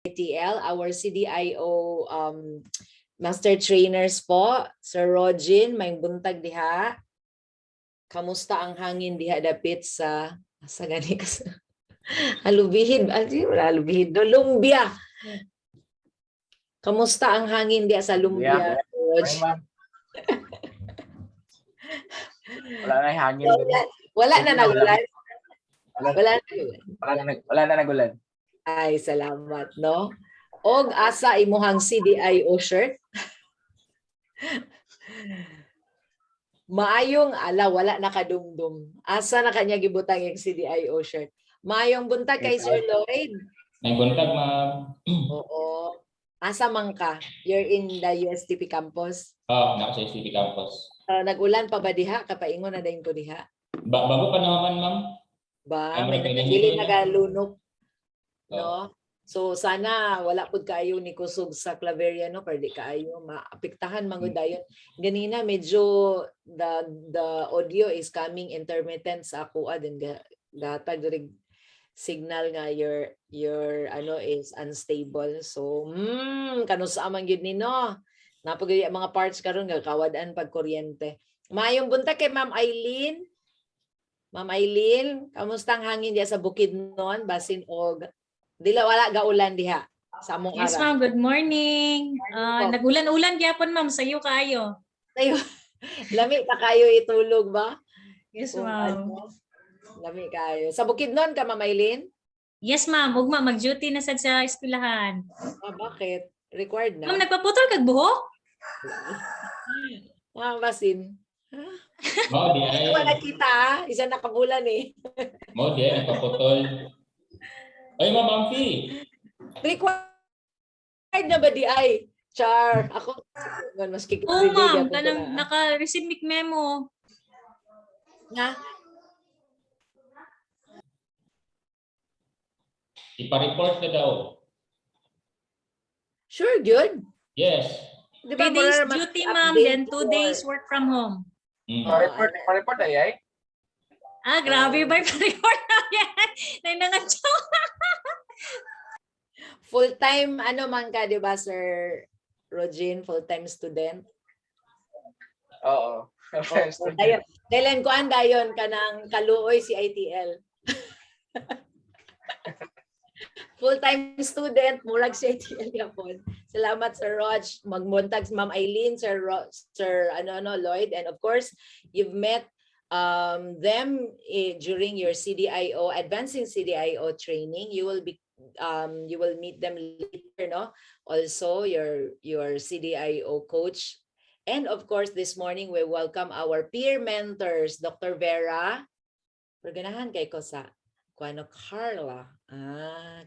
CiTL, our CDIO master trainers po. Sir Rogin, may buntag diha. Kamusta ang hangin diha dapit sa gani kas halubihid, halubihid do Lumbia. Kamusta ang hangin diha sa Lumbia? Wala na yung hangin. Wala na nagulan. Wala na nagulan. Ay, salamat, no? Og asa imuhang CDIO shirt? Maayong wala nakadumdum. Asa na kanya gibutang yung CDIO shirt? Maayong buntag kay Sir Lloyd. May buntag, ma'am. Oo. Asa man ka? You're in the USTP campus? Nako sa USTP campus. Nagulan pa ba diha? Kapaingon na din ko diha. Bago pa naman, ma'am. Ba, may nagili nagalunok. No? So sana wala pud kaayo ni kusog sa Claveria, no, pero di kaayo maapektahan mangud dayon. Ganina medyo the audio is coming intermittent sa ako din gatag diri signal nga your ano is unstable. So kanusa man gyud ni, no. Napagay mga parts karon nga kawadan pag kuryente. Mayong buntag kay Ma'am Eileen. Ma'am Eileen, kamusta ang hangin diya sa Bukidnon, basin og dila wala gaulan diha sa among Yes, ma'am. Good morning. Nagulan-ulan gyapon, ma'am. Sayo kayo. Sayo. Lami ka kayo itulog ba? Yes, ma'am. Lami kayo. Sa Bukidnon ka, Ma'am Eileen? Yes, ma'am. Ugma mag-duty na sad sa eskwelahan. Bakit? Required na. Ma'am, nagpaputol kag buhok? Basin. Mo di ay. Wala kita, isa nakabulan eh. Mo di ay nagpaputol. Ay, Ma'am Amphi. Required na ba di ay? Char. Ako, mas kikita. Oo, ma'am. Kanang naka-receive memo. Nga? Ipa-report na daw. Sure, good. Yes. 3 days duty, ma'am. Then 2 days work from home. Pa-report ay? Grabe ba yung pa-report na yan? Nangangatsaw. Full-time, ano man ka, di ba, Sir Rogin? Full-time student? Oo. Dahil ko andayon ka ng kaluoy si CiTL. Full-time student, murag si CiTL yapon. Salamat, Sir Rog. Magmuntag Ma'am Eileen, Sir Lloyd, and of course, you've met them during your CDIO, advancing CDIO training. You will meet them later, no? Also, your CDIO coach. And of course, this morning, we welcome our peer mentors, Dr. Vera. Perganahan kay ko sa Carla.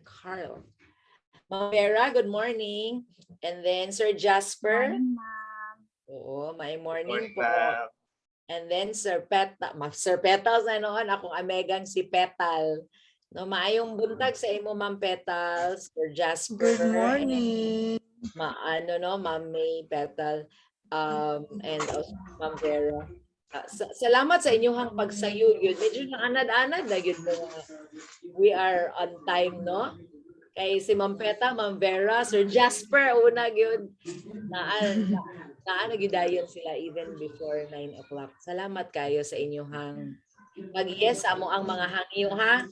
Carla. Ma'am Vera, good morning. And then Sir Jasper. Good morning, ma'am. Oo, may morning po. And then Sir Petals na noon, akong amegang si Petal. No, maayong buntag sa imo, Ma'am Petals, Sir Jasper. Good morning. Ma'am May Petal, and also Ma'am Vera. Salamat sa inyong pagsayo yun. Medyo anad-anad na yun. We are on time, no? Kay si Ma'am Peta, Ma'am Vera, Sir Jasper, una yun. Nagidayon sila even before 9 o'clock. Salamat kayo sa inyong pag-yes sa mo ang mga hangyo, ha?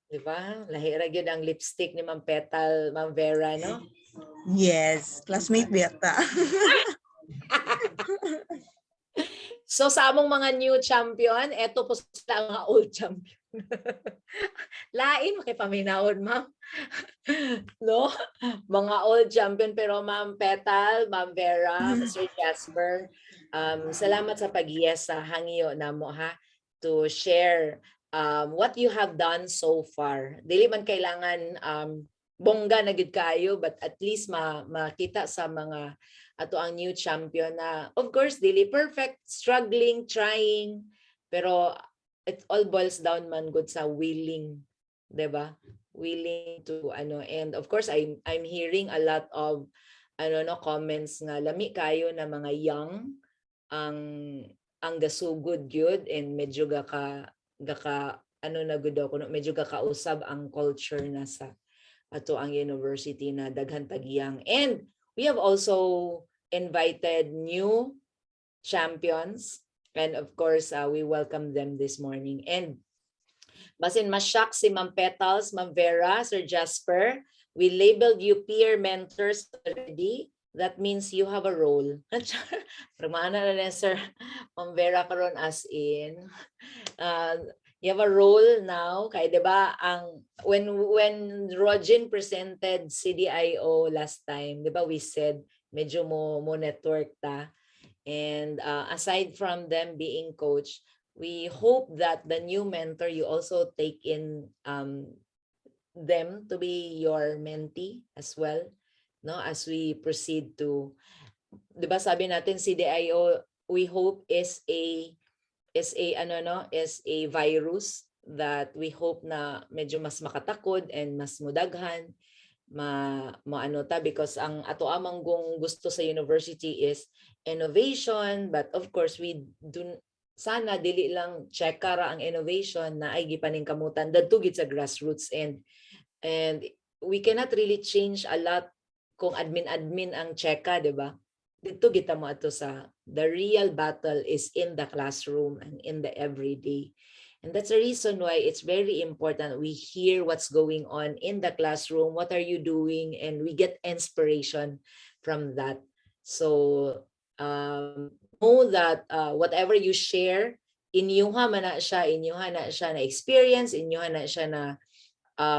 Diba? Lahira yun ang lipstick ni Ma'am Petal, Ma'am Vera, no? Yes, classmate beta. So sa among mga new champion, eto po sila ang old champion. Lain makipaminahon, ma'am. No? Mga old champion, pero Ma'am Petal, Ma'am Vera, Sir Jasper, salamat sa pag-yes sa hangyo namo, ha, to share what you have done so far. Dili man kailangan bongga na gid kayo, but at least makita sa mga ato ang new champion na of course dili perfect, struggling, trying, pero it all boils down man good sa willing, 'di ba? Willing to and of course I'm hearing a lot of comments nga lami kayo na mga young ang gasugod gyud and medyo gaka na gud ako, medyo gakausab ang culture na sa ato ang university na daghan tagiyang. And we have also invited new champions, and of course we welcome them this morning. And basin masyak si Ma'am Petals, Ma'am Vera, Sir Jasper, we labeled you peer mentors already. That means you have a role. Pramana na rin, Sir Ma'am Vera karon as in. You have a role now. Kaya diba, when Rogin presented CDIO last time, diba we said, medyo mo network ta. And aside from them being coach, we hope that the new mentor, you also take in them to be your mentee as well, no? As we proceed to, di ba sabi natin CDIO, we hope is a virus that we hope na medyo mas makatakod and mas mudaghan maano ta, because ang ato amang gong gusto sa university is innovation, but of course we do sana dili lang check ra ang innovation na ay gipaning kamutan dadto gid sa grassroots, and we cannot really change a lot kung admin ang checka, di ba? Dito kita mo ato sa the real battle is in the classroom and in the everyday. And that's the reason why it's very important we hear what's going on in the classroom, what are you doing, and we get inspiration from that. So know that whatever you share, inyuha na siya na experience, inyuha na siya na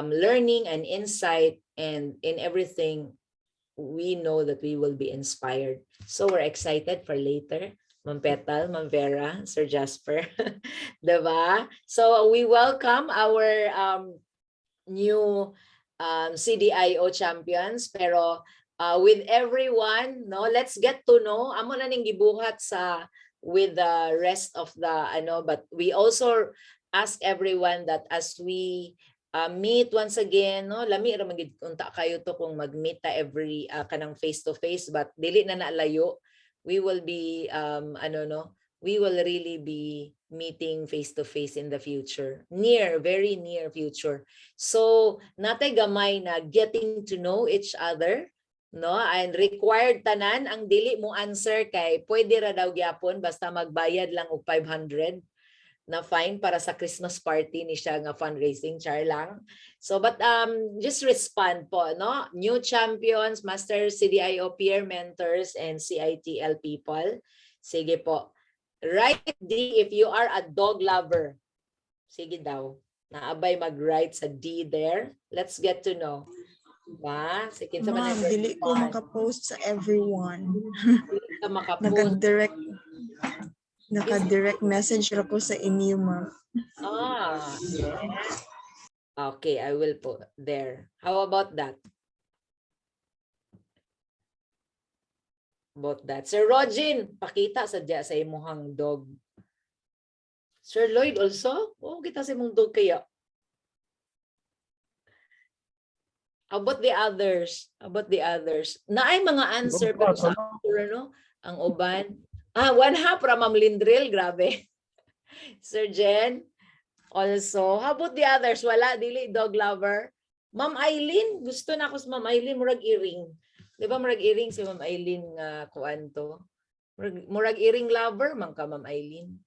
learning and insight, and in everything we know that we will be inspired. So we're excited for later. Ma'am Petal, Ma'am Vera, Sir Jasper. Diba? So we welcome our new CDIO champions, pero with everyone, no, let's get to know. Amo na ning gibuhat sa with the rest of the but we also ask everyone that as we meet once again, no, lami ra magid unta kayo to kung mag-meet ta every kanang face to face, but dili na nalayo. We will be we will really be meeting face to face in the future, very near future. So natay gamay na getting to know each other, no, and required tanan ang dili mo answer kay pwede ra daw gyapon basta magbayad lang og 500 na fine para sa Christmas party ni siya nga fundraising, char lang. So but just respond po, no? New champions, master CDIO peer mentors, and CITL people. Sige po. Write D if you are a dog lover. Sige daw. Naabay mag-write sa D there. Let's get to know. Ba? Sige sa Ma'am, dili ko makapost sa everyone. Dili ka makapost. Naka-direct message ra ko sa inyo, ma'am. Yeah. Okay, I will put there. How about that? About that. Sir Rogin, pakita sa imuhang dog. Sir Lloyd also? Oh, kita sa imong dog kaya. How about the others? Naay mga answer pero sa no? Ang uban. One half from Ma'am Lindril, grabe. Sir Jen, also. How about the others? Wala, dili, dog lover. Ma'am Eileen, gusto na ako sa Ma'am Eileen, murag earring. Di ba murag earring si Ma'am Eileen nga kuan to? Murag earring lover, man ka Ma'am Eileen.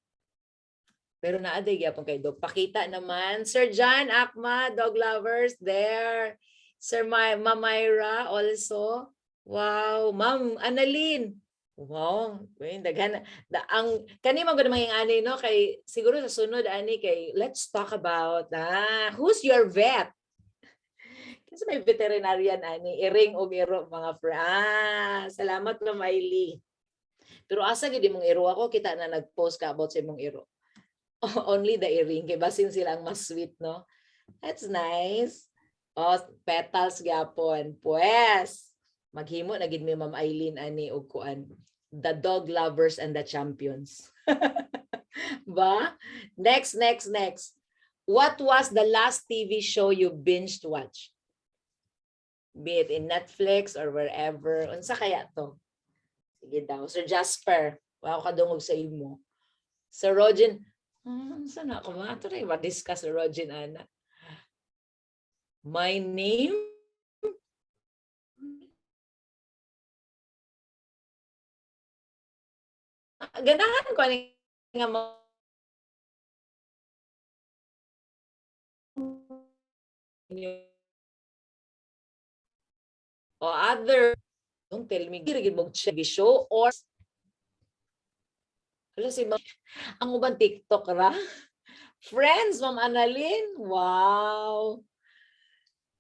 Pero naaday gyapon kay dog. Pakita naman. Sir John, Akma, dog lovers, there. Sir Ma'am Myra, also. Wow. Ma'am Annalyn. Wow, daghan ang kani man gud mga ani, no, kay siguro sa sunod ani kay let's talk about who's your vet. Kasi may veterinarian ani, iring og iro mga friends. Salamat Ma'am Miley. Pero asa gid imong iro, ako kita na nag-post ka about sa imong iro. Only the earring kay basin sila ang mas sweet, no. That's nice. Oh, petals gyapon. Pues maghimo na gid mi Ma'am Eileen ani og kuan, the dog lovers and the champions. Ba? Next. What was the last TV show you binged watch? Be it in Netflix or wherever. Unsa kaya to? Sige daw. Sir Jasper, wow kadungog sa imo. Sir Rogin, unsa na ako ba? Ito rin ma-discuss Sir Rogin ana. My name? ganahan ko ani nga o other, don't tell me, girigid mong show or alam si ang ubang TikTok ra. Friends, Ma'am Annalyn. Wow.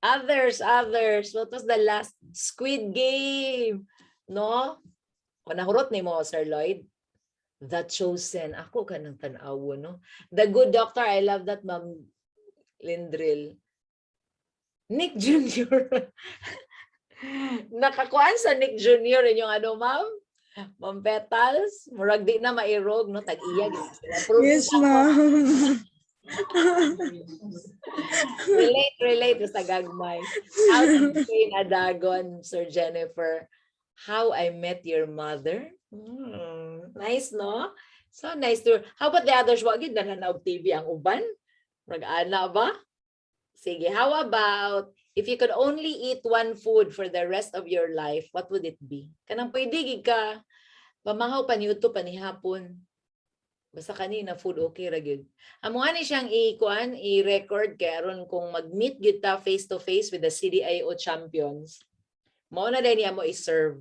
Others. What was the last? Squid Game. No? O nahurot ni mo, Sir Lloyd? The Chosen. Ako ka ng tanawo, no? The Good Doctor. I love that, Ma'am Lindril. Nick Jr. Nakakuan sa Nick Jr. inyong ano, Ma'am? Ma'am Petals. Murag di na mairog, no? Tag-iyag. Yes, ma'am. relate sa gagmay. How to train a dragon, Sir Jennifer. How I Met Your Mother. Nice, no? So nice to. How about the others? Wag gid nanonood TV ang uban? Rag-ana ba? Sige, how about if you could only eat one food for the rest of your life, what would it be? Kanang pwede gid ka pamahaw pa niuto pa ni hapon. Basta kanina food okay ra gyud. Amo ani siyang i-record kay aron kung mag-meet gyud ta face to face with the CDIO champions. Mao na din niya mo i-serve.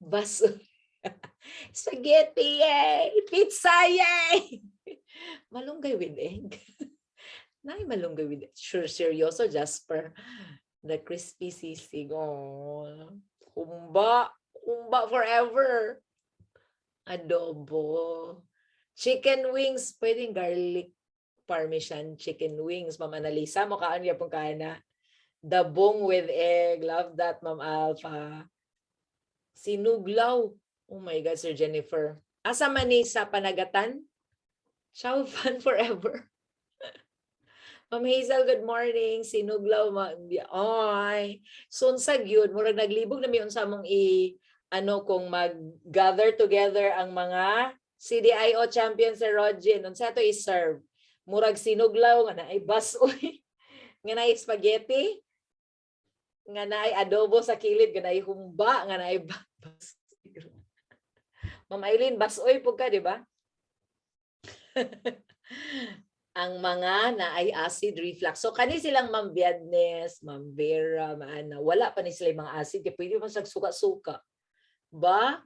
Baso. Spaghetti yay! Pizza yay! Malunggay with egg. Nay malunggay with egg. Sure, seryoso, Jasper. The crispy sisig. Oh. Humba forever. Adobo. Chicken wings. Pwedeng garlic parmesan chicken wings. Ma'am Annalisa, mukhaan niya pong kana. Dabong with egg. Love that, Ma'am Alpha. Sinuglaw. Oh my God, Sir Jennifer. Asa man ni sa panagatan? Chow fun forever. Ma'am Hazel, good morning. Sinuglaw. Ay. Sunsag yun. Murag naglibog na may unsa mong kung mag-gather together ang mga CDIO champions sa Rogin. Unsa to i-serve? Murag sinuglaw, nga na ay basoy, nga na ay spaghetti, nga na ay adobo sa kilid, nga na ay humba, nga na ay basoy. Ma'am Eileen, basoy po ka, di ba? Ang mga na ay acid reflux. So kani silang Ma'am Viadnes, Ma'am Vera, Maana, wala pa ni sila mga acid, kaya pwede mo suka-suka. Ba?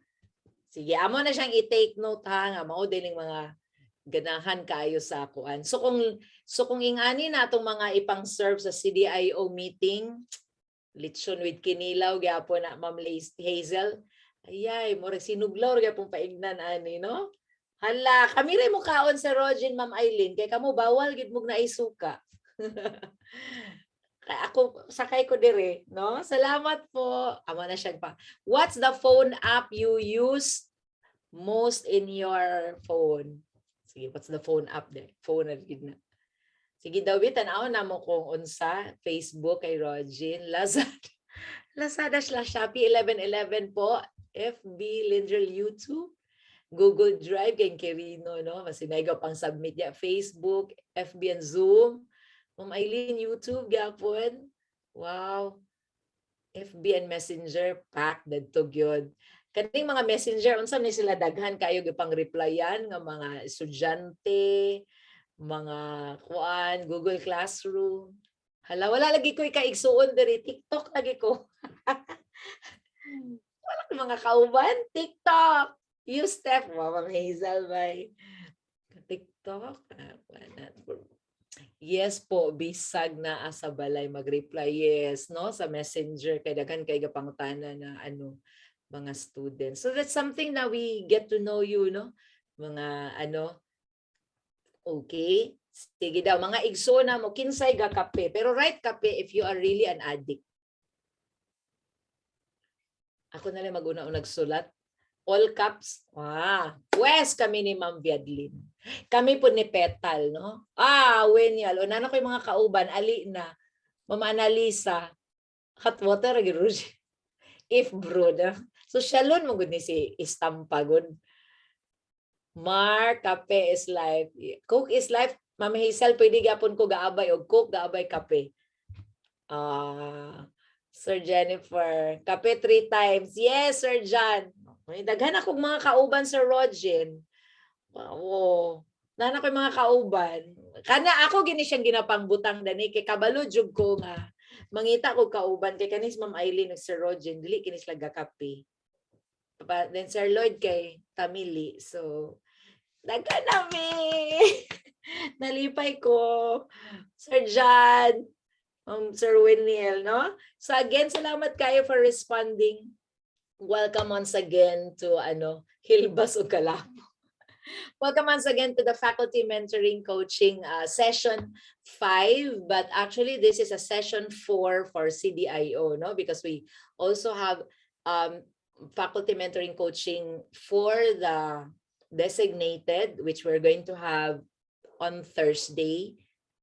Sige, amo na siyang i-take note ha, nga mao dining mga ganahan kayo sa kuan. So kung ingani na atong mga ipang-serve sa CDIO meeting, lechon with kinilaw gyapon na Ma'am Hazel. Ayay, murag sinuglaw gyapon paignan ani, no? Hala, kami rin mo kaon sa Rogin, Ma'am Eileen, kay kamo bawal gid mo na isuka. Ako sakay ko dire, no? Salamat po. Amo na siya pa. What's the phone app you use most in your phone? Sige, what's the phone app there? Phone na gid na. Sige daw bitan-aw na mo kung unsa Facebook kay Rogin, Lazada Shopee 1111 po, FB Lindril YouTube, Google Drive kay Kerino, no? Masinaygo pang submit ya, Facebook, FB and Zoom. Ma'am Eileen, YouTube gyapon. Wow. FB and Messenger pack dadto gyud. Kaning mga Messenger unsa ni sila daghan kayo gipang replyan nga mga estudyante, mga kuan, Google Classroom. Hala, wala lagi ko ikaigsuon diri, TikTok lagi ko. Wala ko mga kauban, TikTok. You Steph, Ma'am Hazel by TikTok. Yes po, bisag na asa balay mag-reply. Yes, no, sa Messenger kay daghan kay gapangutana na mga students. So that's something na we get to know you, no? Mga okay. Sige daw, mga igsona mo, kinsay ga kape. Pero right kape if you are really an addict. Ako na lang mag-una-unag sulat. All caps. Wes kami ni Ma'am Viadlin. Kami po ni Petal, no? Wenyal. O nano ko yung mga kauban, ali na. Ma'am Annalisa. Hot water, giruji. If brewed. So, shalon mo gud ni si Istampagod. Mark, kape is life. Coke is life. Ma'am Hazel, pwede gapon ko gaabay o Coke, gaabay kape. Sir Jennifer, kape 3 times. Yes, Sir John. May daghan akong mga kauban sa Rogen. Oo. Nana ko mga kauban. Kana ako gini siyang ginapangbutang dani kay kabalo jud ko nga mangita ko kauban kay kanis Ma'am Eileen ug Sir Rogen dili kini sila gakape. Then Sir Lloyd kay Tamili. So daghan nami. Nalipay ko. Sir John, Sir Winiel, no? So again, salamat kayo for responding. Welcome once again to Hilbas o Kalap. Welcome once again to the Faculty Mentoring Coaching Session 5. But actually, this is a Session 4 for CDIO, no? Because we also have Faculty Mentoring Coaching for the designated, which we're going to have on Thursday.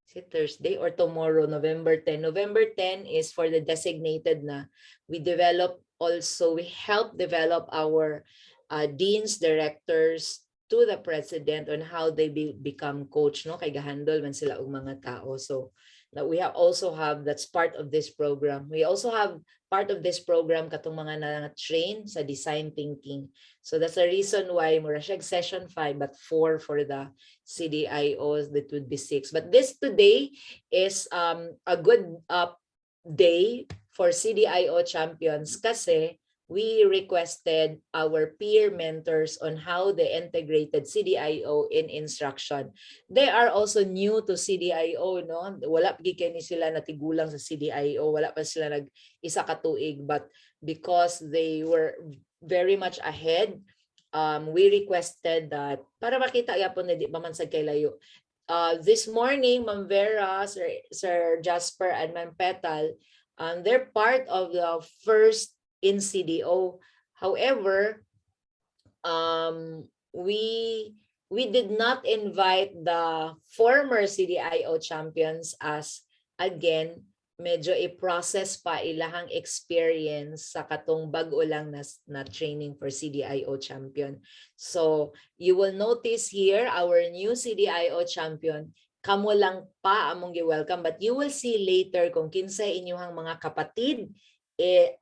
Is it Thursday or tomorrow, November 10? November 10 is for the designated na we help develop our deans, directors, to the president on how they become coach, no? Kay gahandol man sila og mga tao. So we also have, that's part of this program. We also have part of this program katong mga na-train sa design thinking. So that's the reason why mura siya session 5 but 4 for the CDIOs, that would be 6. But this today is a good day for CDIO champions kasi we requested our peer mentors on how they integrated CDIO in instruction. They are also new to CDIO, no? Wala gikay ni sila natigulang sa CDIO, wala pa sila nag-isa ka tuig, but because they were very much ahead, we requested that para makita yapon na di pa man sad kay layo. This morning, Ma'am Vera, Sir Jasper, and Ma'am Petal, they're part of the first in CDO. However, we did not invite the former CDIO champions as, again, medyo i-process pa ilahang experience sa katong bag-o lang na training for CDIO champion. So you will notice here our new CDIO champion, kamo lang pa among gi-welcome, but you will see later kung kinsay inyong mga kapatid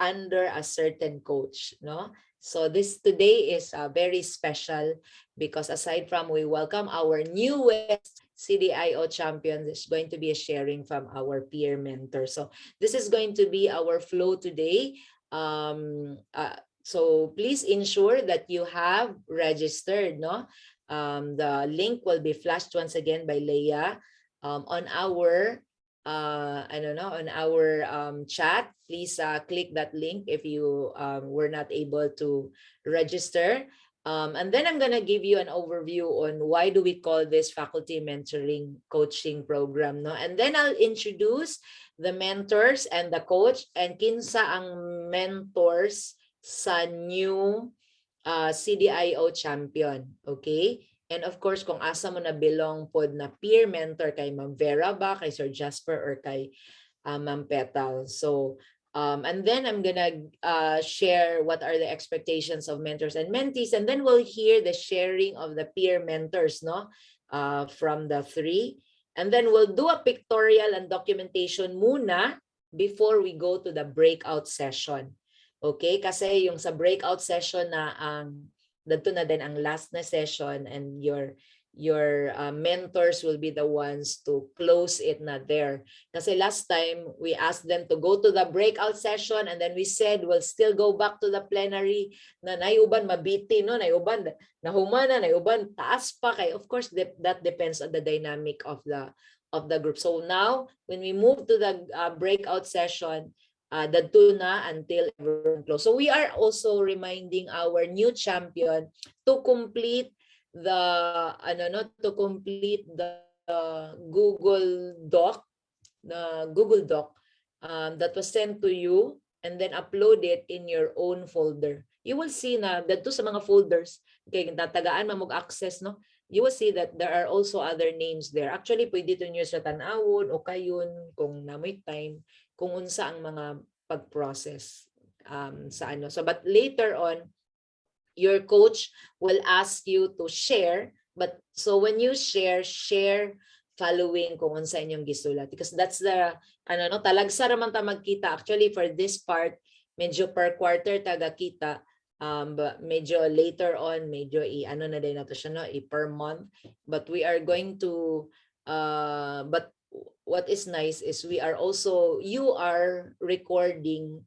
under a certain coach, no? So this today is very special because aside from we welcome our newest CDIO champion, there's going to be a sharing from our peer mentor. So this is going to be our flow today. So please ensure that you have registered, no? The link will be flashed once again by Leia on our on our chat. Please click that link if you were not able to register. And then I'm gonna give you an overview on why do we call this faculty mentoring coaching program, no? And then I'll introduce the mentors and the coach and kinsa ang mentors sa new CDIO champion, okay? And of course, kung asa mo na belong pod na peer mentor kay Ma'am Vera ba, kay Sir Jasper, or kay Ma'am Petal. So, and then I'm gonna share what are the expectations of mentors and mentees, and then we'll hear the sharing of the peer mentors, no, from the three. And then we'll do a pictorial and documentation muna before we go to the breakout session. Okay? Kasi yung sa breakout session na dito na din ang last na session, and your mentors will be the ones to close it na there. Kasi last time, we asked them to go to the breakout session, and then we said we'll still go back to the plenary na nayuban mabiti, no? Nayuban nahumana, nayuban taas pa kay. Of course, that depends on the dynamic of the group. So now, when we move to the breakout session, dadto na until everyone close. So we are also reminding our new champion to complete the Google Doc that was sent to you, and then upload it in your own folder. You will see na dadto sa mga folders kay tatagaan mamog access, no? You will see that there are also other names there. Actually, pwede to nyo sa tanawon o kayon kung namoy time kung unsa ang mga pag-process sa ano. So, but later on, your coach will ask you to share. But so when you share following kung unsa inyong gisulat. Because that's the, talagsa raman ta magkita. Actually, for this part, medyo per quarter taga kita. But medyo later on, medyo ano na din nato siya, no, per month. But we are going to, but what is nice is you are recording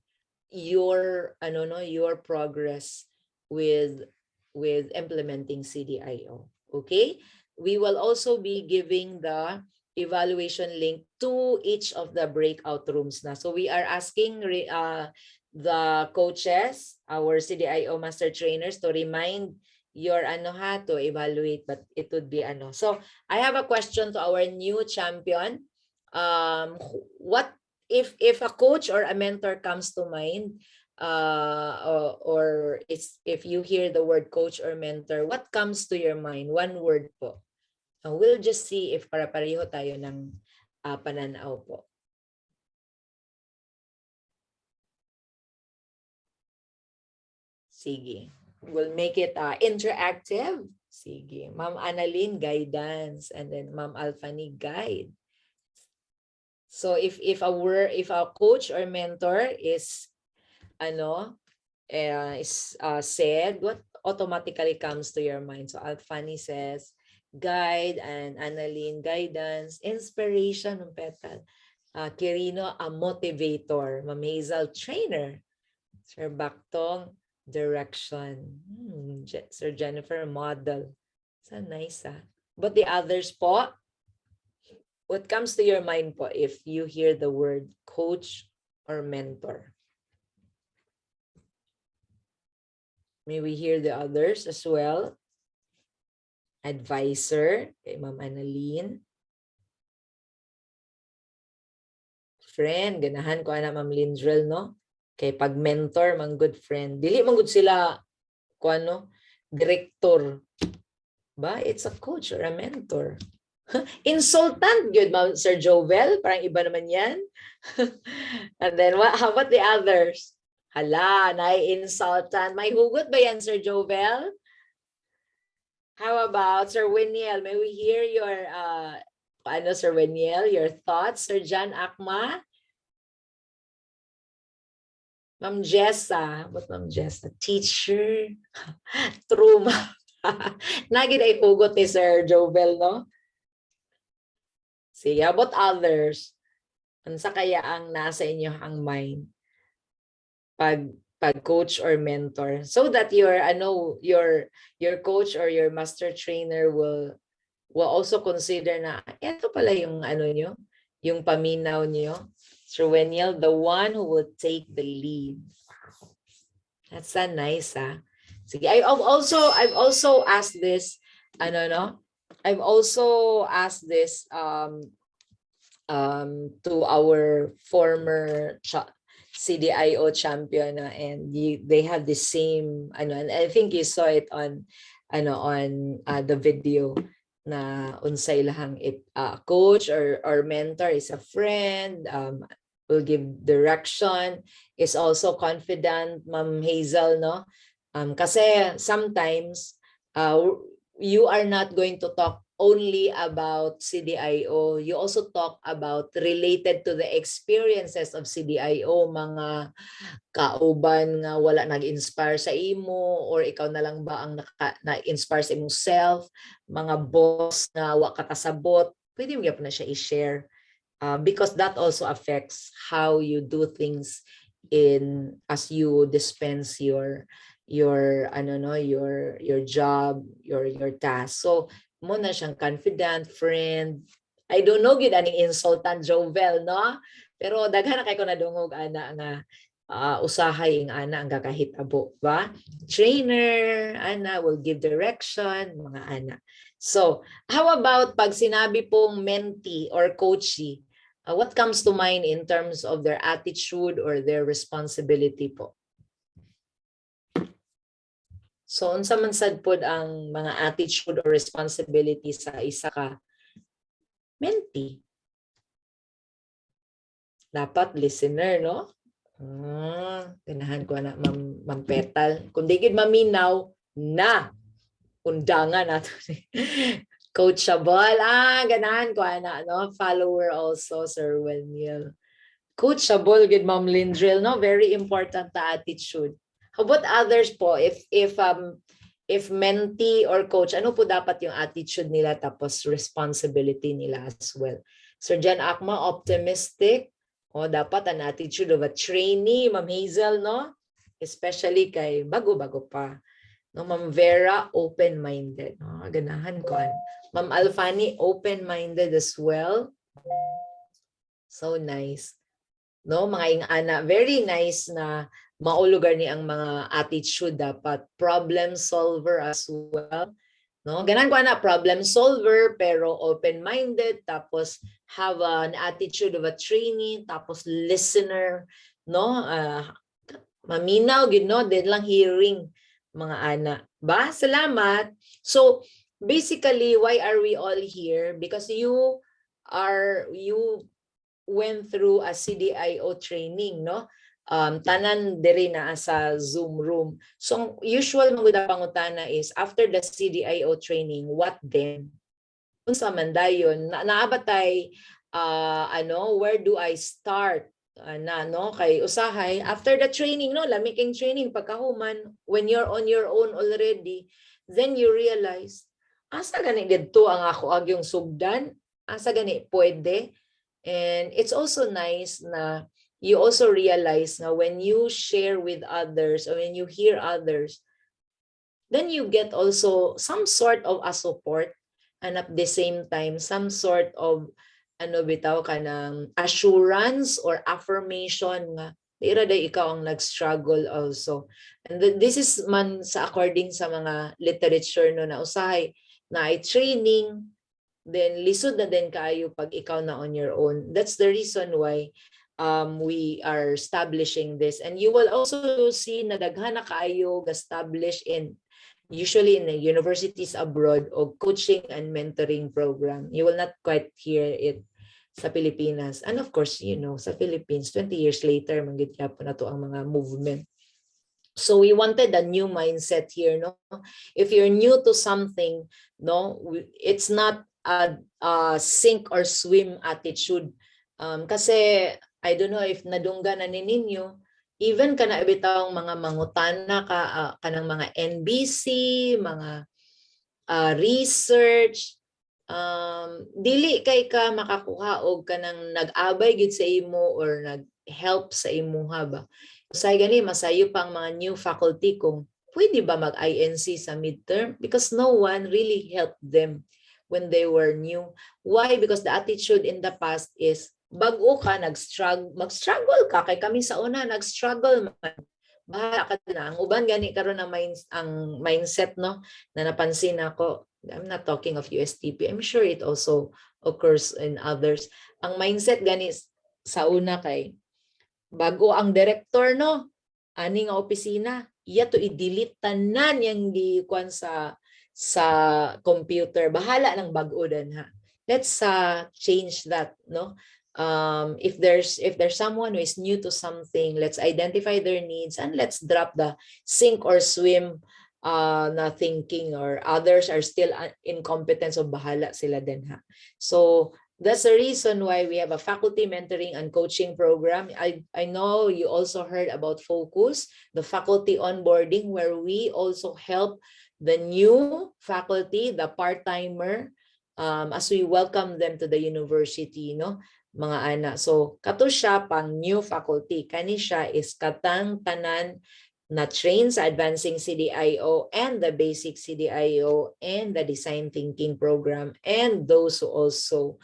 your, your progress with implementing CDIO. Okay? We will also be giving the evaluation link to each of the breakout rooms na. So we are asking the coaches, our CDIO master trainers, to remind your to evaluate, but it would be So I have a question to our new champion. What if a coach or a mentor comes to mind, or if you hear the word coach or mentor, what comes to your mind? One word po. We'll just see if para-pareho tayo ng pananaw po. Sige. We'll make it interactive. Sige. Ma'am Annalyn, guidance. And then Ma'am Alfani, guide. So if a coach or mentor is said, what automatically comes to your mind? So Alfani says guide, and Annalyn, guidance. Inspiration ng Petal. Quirino, a motivator. Ma'am Hazel, trainer. Sir Bactong, direction. Sir Jennifer, model. So nice, But the others po, what comes to your mind po if you hear the word coach or mentor? May we hear the others as well? Advisor, kay Ma'am Annalyn. Friend, ganahan ko ana Ma'am Lindrel, no? Kay pag mentor, mang good friend. Dili man good sila director. Ba, it's a coach or a mentor. Insultant, good, Sir Jovel. Parang iba naman yan. And then, how about the others? Hala, nai-insultant. May hugot ba yan, Sir Jovel? How about Sir Winiel? May we hear your, Sir Winiel, your thoughts? Sir John Akma? Ma'am Jessa. What Ma'am Jessa? Teacher? True, ma'am. Nagid ay hugot ni Sir Jovel, no? Sige, how about others? Ansa kaya ang nasa inyo ang mind pag coach or mentor, so that your coach or your master trainer will also consider na ito pala yung nyo, yung paminaw nyo. Sir Weniel, the one who will take the lead. That's so nice, Sige, I've also asked this I've also asked this to our former CDIO champion, and they have the same and I think you saw it on the video na unsay lahang coach or mentor is a friend, will give direction, is also confident, Ma'am Hazel, no? Kasi sometimes you are not going to talk only about CDIO. You also talk about related to the experiences of CDIO, mga kauban nga wala nag-inspire sa imo, or ikaw na lang ba ang na-inspire sa imong self, mga boss nga wa kakasabot, pwede mo gyapon na siya i-share, because that also affects how you do things as you dispense your job, your task. So mo na siyang confident friend. I don't know gid aning insultant Jovel, no? Pero daghan na kay ko nadungog ana nga usahay ing ana ang gakahitabo ba? Trainer ana will give direction, mga ana. So how about pag sinabi pong mentee or coachee, what comes to mind in terms of their attitude or their responsibility po? So unsa man sad pod ang mga attitude or responsibility sa isa ka mentee? Dapat listener, no? Ganahan ko na Ma'am Petal. Kung di gid maminaw na undangan nato ni coachable. Ganahan ko ana, no? Follower also, Sir Weniel. Coachable gid Ma'am Lindril, no? Very important ta attitude. How about others po? If mentee or coach, ano po dapat yung attitude nila tapos responsibility nila as well? Sir Jan Akma, optimistic. O dapat an attitude of a trainee, Ma'am Hazel, no? Especially kay bago-bago pa. No, Ma'am Vera, open-minded. No, ganahan ko. Ma'am Alfani, open-minded as well. So nice. No, mga ingana, very nice na maulugar ni ang mga attitude dapat problem solver as well. No, ganan ko na problem solver pero open-minded, tapos have an attitude of a trainee, tapos listener, no? Maminaw gid no, din lang hearing mga ana. Ba? Salamat. So basically, why are we all here? Because you went through a CDIO training, no? Tanan diri na sa Zoom room. So usual mga pangutana is after the CDIO training, what then? Unsa man dayon? Naabatay where do I start? No kay usahay after the training, no, lamiking training pagkahuman, when you're on your own already, then you realize asa gani didto ang ako agyong sugdan, asa gani pwede. And it's also nice na you also realize na when you share with others or when you hear others, then you get also some sort of a support, and at the same time some sort of bitaw ka ng assurance or affirmation nga ira day ikaw ang nag-struggle also. And this is man sa according sa mga literature no, na usahay na ay training, then lisod na din kayo pag ikaw na on your own. That's the reason why we are establishing this. And you will also see na daghan na kayo establish usually in the universities abroad o coaching and mentoring program. You will not quite hear it sa Pilipinas. And of course, sa Philippines, 20 years later, manggitya po na to ang mga movement. So we wanted a new mindset here, no? If you're new to something, no, it's not a sink or swim attitude. Kasi I don't know if nadungga na ninyo, even kana bitawng mga mangutana kanang mga NBC, mga research, dili kay ka makakuha og kanang nag-abay gid sa imo or nag-help sa imuha ba. Usay gani masayo pang mga new faculty kung pwede ba mag-INC sa midterm, because no one really helped them when they were new. Why? Because the attitude in the past is bago ka mag-struggle ka, kay kami sa una nag-struggle man. Bahala ka na. Ang uban gani karon ang mindset, no, na napansin ako. I'm not talking of USTP. I'm sure it also occurs in others. Ang mindset gani sa una kay bago ang director, no, ani nga opisina, iya to i-delete tanan yang gikuan sa computer. Bahala ng bago dan ha. Let's change that, no. If there's someone who is new to something, let's identify their needs and let's drop the sink or swim na thinking, or others are still incompetent, so bahala sila din ha. So that's the reason why we have a faculty mentoring and coaching program. I know you also heard about Focus, the faculty onboarding, where we also help the new faculty, the part-timer, as we welcome them to the university, no, mga ana. So kato siya pang new faculty, kani siya is katang tanan na train sa advancing CDIO and the basic CDIO and the design thinking program, and those who also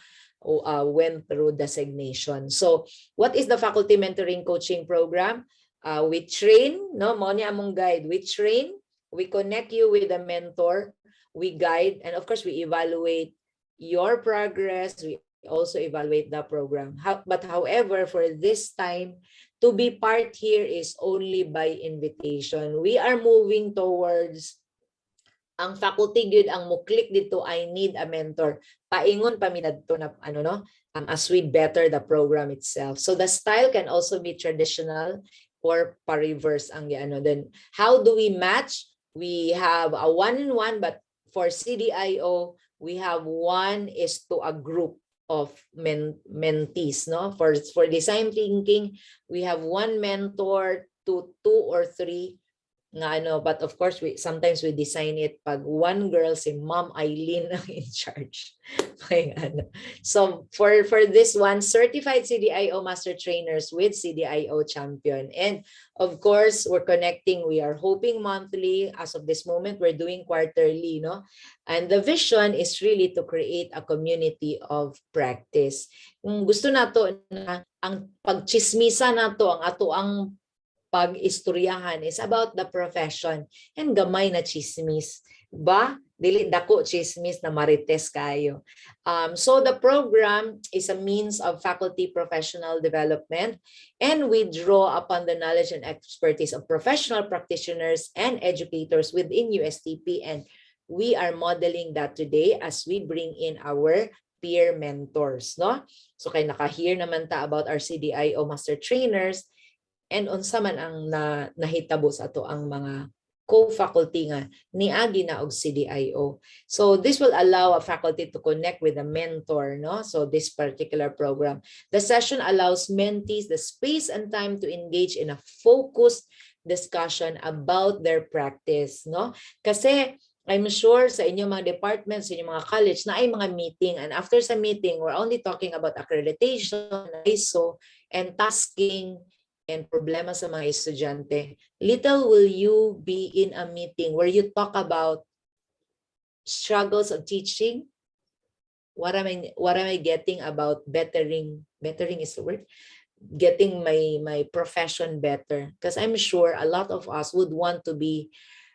went through designation. So what is the faculty mentoring coaching program? We train, no, mo ni among guide. We train, we connect you with a mentor, we guide, and of course we evaluate your progress. We also evaluate the program. But however, for this time, to be part here is only by invitation. We are moving towards ang faculty good ang mo-click dito, I need a mentor. Paingon paminad to na as we better the program itself. So the style can also be traditional or pa-reverse ang Then how do we match? We have a one-on-one, but for CDIO, we have one is to a group of mentees, no? For design thinking, we have one mentor to 2 or 3 nga ano, but of course sometimes we design it pag one girl si Ma'am Eileen ang in charge. Okay, ano. So for this one, certified CDIO master trainers with CDIO champion. And of course, we're connecting, we are hoping monthly. As of this moment, we're doing quarterly, no? And the vision is really to create a community of practice. Kung gusto nato na ang pagchismisa nato, ang ato ang pag-istoryahan is about the profession and gamay na chismis ba dili dako chismis na marites kayo. So the program is a means of faculty professional development, and we draw upon the knowledge and expertise of professional practitioners and educators within USTP, and we are modeling that today as we bring in our peer mentors, no? So kay naka-hear naman ta about our CDIO master trainers, and unsa man ang nahitabo sa ato ang mga co-faculty nga niagi na og CDIO. So this will allow a faculty to connect with a mentor, no? So this particular program, the session allows mentees the space and time to engage in a focused discussion about their practice, no? Kasi I'm sure sa inyong mga departments, sa inyong mga college na ay mga meeting, and after sa meeting, we're only talking about accreditation, ISO, and tasking, and problema sa mga estudyante. Little will you be in a meeting where you talk about struggles of teaching. What am I getting about bettering is the word? Getting my profession better. Because I'm sure a lot of us would want to be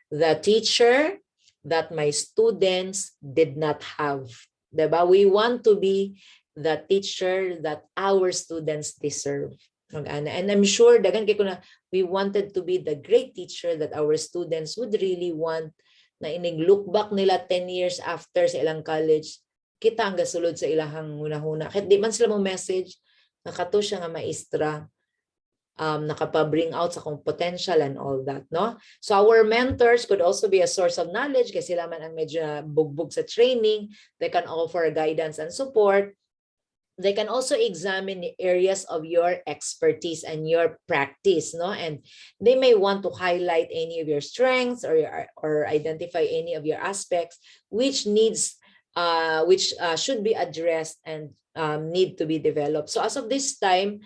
the teacher that my students did not have. Diba? We want to be the teacher that our students deserve. And I'm sure dagan kay ko na we wanted to be the great teacher that our students would really want, na inig look back nila 10 years after sa ilang college, kita ang gasulod sa ilahang hunahuna. Kahit di man sila mo message, nakato siya nga maestra, nakapa-bring out sa kong potential and all that, no? So our mentors could also be a source of knowledge kasi sila man ang medyo bugbog sa training. They can offer guidance and support. They can also examine the areas of your expertise and your practice, no? And they may want to highlight any of your strengths or identify any of your aspects which should be addressed and need to be developed. So as of this time,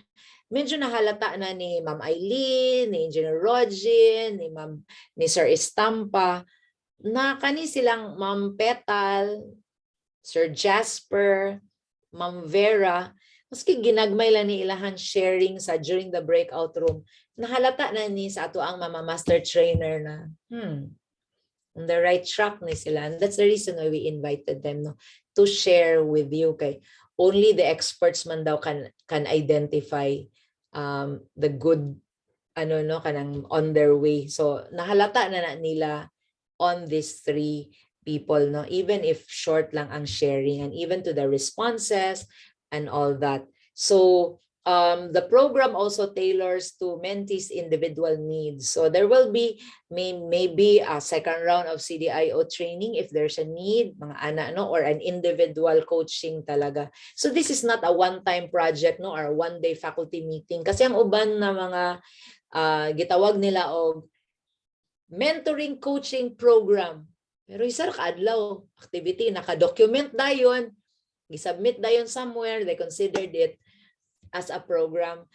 medyo nahalata na ni Ma'am Eileen, ni Engineer Rogin, ni Sir Estampa, na kani silang Ma'am Petal, Sir Jasper, Ma'am Vera, maski ginagmay lang ni ilahan sharing sa during the breakout room, nahalata na ni sa ato ang mga master trainer na on the right track ni sila. And that's the reason why we invited them, no, to share with you. Kay only the experts man daw can identify the good kanang on their way. So nahalata na nila on these three people, no, even if short lang ang sharing, and even to the responses and all that. So the program also tailors to mentees' individual needs. So there will be maybe a second round of CDIO training if there's a need, mga ana, no, or an individual coaching talaga. So this is not a one-time project, no, or a one-day faculty meeting. Kasi ang uban na mga gitawag nila og mentoring coaching program. Pero isa ra kaadlaw activity, naka-document dayon, i-submit dayon somewhere, they considered it as a program.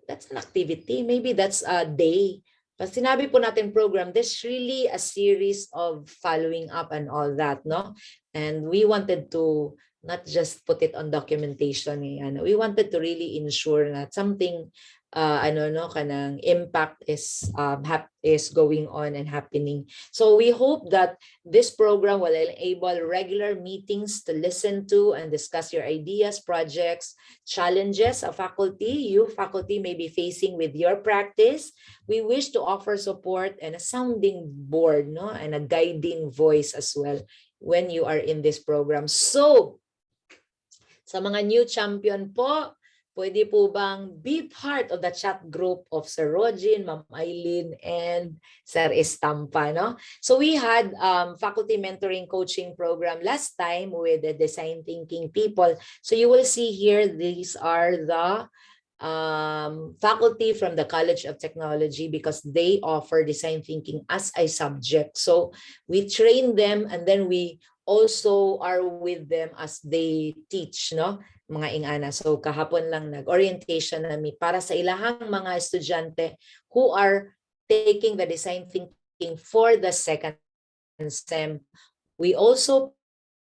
That's an activity. Maybe that's a day. Pag sinabi po natin program, there's really a series of following up and all that, no? And we wanted to not just put it on documentation. We wanted to really ensure that something kanang impact is going on and happening. So we hope that this program will enable regular meetings to listen to and discuss your ideas, projects, challenges a faculty may be facing with your practice. We wish to offer support and a sounding board, no, and a guiding voice as well when you are in this program. So sa mga new champion po, pwede po bang be part of the chat group of Sir Rogin, Ma'am Eileen, and Sir Estampa, no? So we had faculty mentoring coaching program last time with the design thinking people. So you will see here, these are the faculty from the College of Technology because they offer design thinking as a subject. So we train them and then we also are with them as they teach, no? Mga ingana. So kahapon lang nag-orientation nami para sa ilahang mga estudyante who are taking the design thinking for the second SEM. We also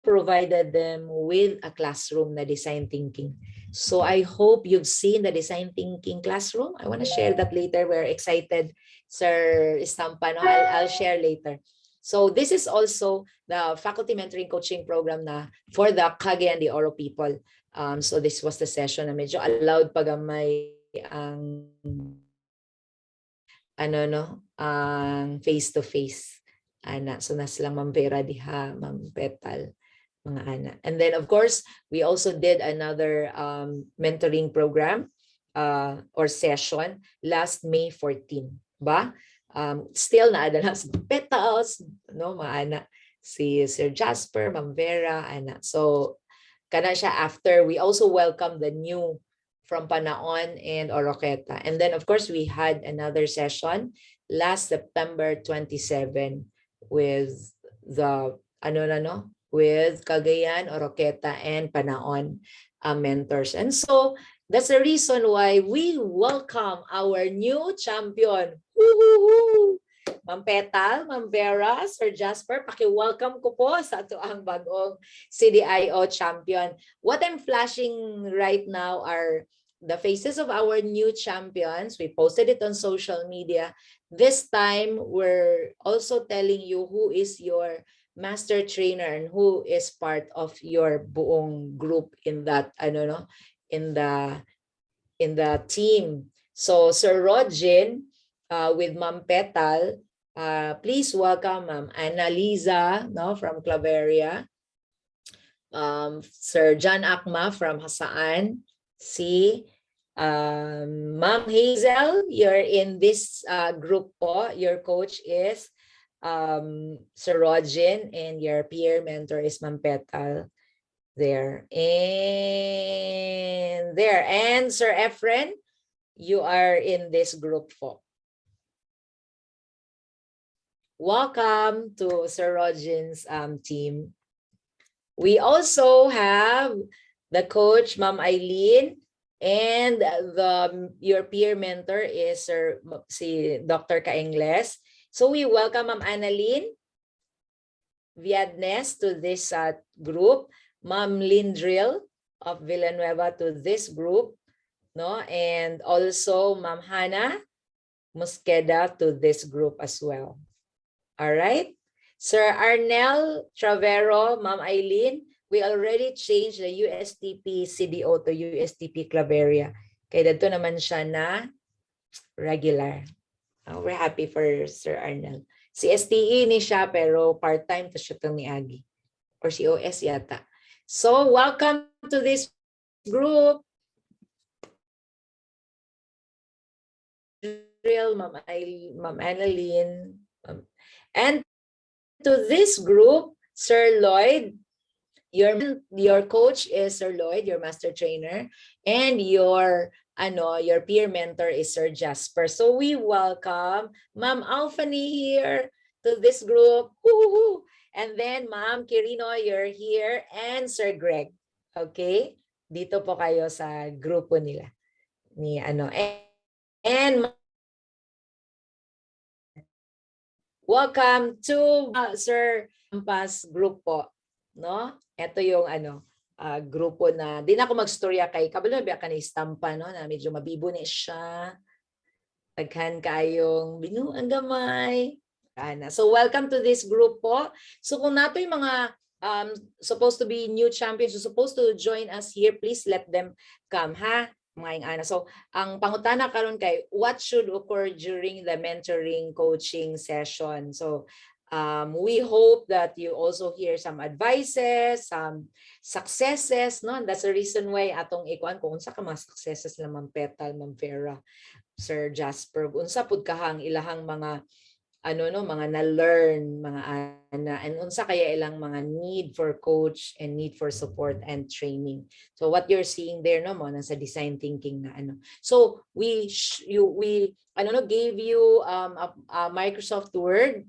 provided them with a classroom na design thinking. So I hope you've seen the design thinking classroom. I want to share that later. We're excited, Sir Estampa. No? I'll share later. So this is also the faculty mentoring coaching program na for the Kage and the Oro people. So this was the session na medyo allowed pagamay ang face to face. Ana, so nas lang Ma'am Vera diha, Ma'am Petal, mga ana. And then of course, we also did another mentoring program or session last May 14, ba? Still naadala sa Petals, no, mga ana, si Sir Jasper, Ma'am Vera, ana. So kana siya after we also welcome the new from Panaon and Oroqueta. And then of course we had another session last September 27 with the with Cagayan, Oroqueta, and Panaon mentors. And so that's the reason why we welcome our new champion. Woo-hoo-hoo! Ma'am Petal, Ma'am Vera, Sir Jasper, paki-welcome ko po sa ato ang bagong CDIO champion. What I'm flashing right now are the faces of our new champions. We posted it on social media. This time, we're also telling you who is your master trainer and who is part of your buong group in that, in the team. So, Sir Rodjin, with Ma'am Petal, please welcome Ma'am Annalisa, no, from Claveria. Sir John Akma from Hasaan. Ma'am Hazel, you're in this group po. Your coach is Sir Rodjin and your peer mentor is Ma'am Petal. There. And Sir Efren, you are in this group po. Welcome to Sir Rodjin's team. We also have the coach, Ma'am Eileen, and your peer mentor is si Dr. Kaengles. So we welcome Ma'am Annalyn Viadnes to this group, Ma'am Lindril of Villanueva to this group, no, and also Ma'am Hannah Mosqueda to this group as well. All right, Sir Arnel Travero, Ma'am Eileen, we already changed the USTP-CDO to USTP Claveria. Kaya dito naman siya na regular. We're happy for Sir Arnel. Si STE ni siya pero part-time to siya itong ni Agi. Or si OS yata. So welcome to this group. Ma'am Annalyn. And to this group, Sir Lloyd, your coach is Sir Lloyd, your master trainer, and your peer mentor is Sir Jasper. So we welcome Ma'am Alfani here to this group. Woo-hoo! And then Ma'am Kirino, you're here, and Sir Greg. Okay? Dito po kayo sa grupo nila. And welcome to Sir Ampas group po, no? Ito yung grupo na di na ako magstorya kay kabalo biya kanay Estampa, no, na medyo mabibo ni siya. Taghan kayong binuang gamay. So welcome to this group po. So kung nato yung mga supposed to be new champions who supposed to join us here, please let them come, ha? So ang pangutana karon kay what should occur during the mentoring coaching session. So we hope that you also hear some advices, some successes, no? And that's the reason why atong ikuan kung unsa ka mga successes na Ma'am Petal, Ma'am Vera, Sir Jasper, unsa pud kahang ilahang mga mga na-learn, mga ana, and unsa kaya ilang mga need for coach and need for support and training. So what you're seeing there no mo nasa design thinking na ano. So we gave you a Microsoft Word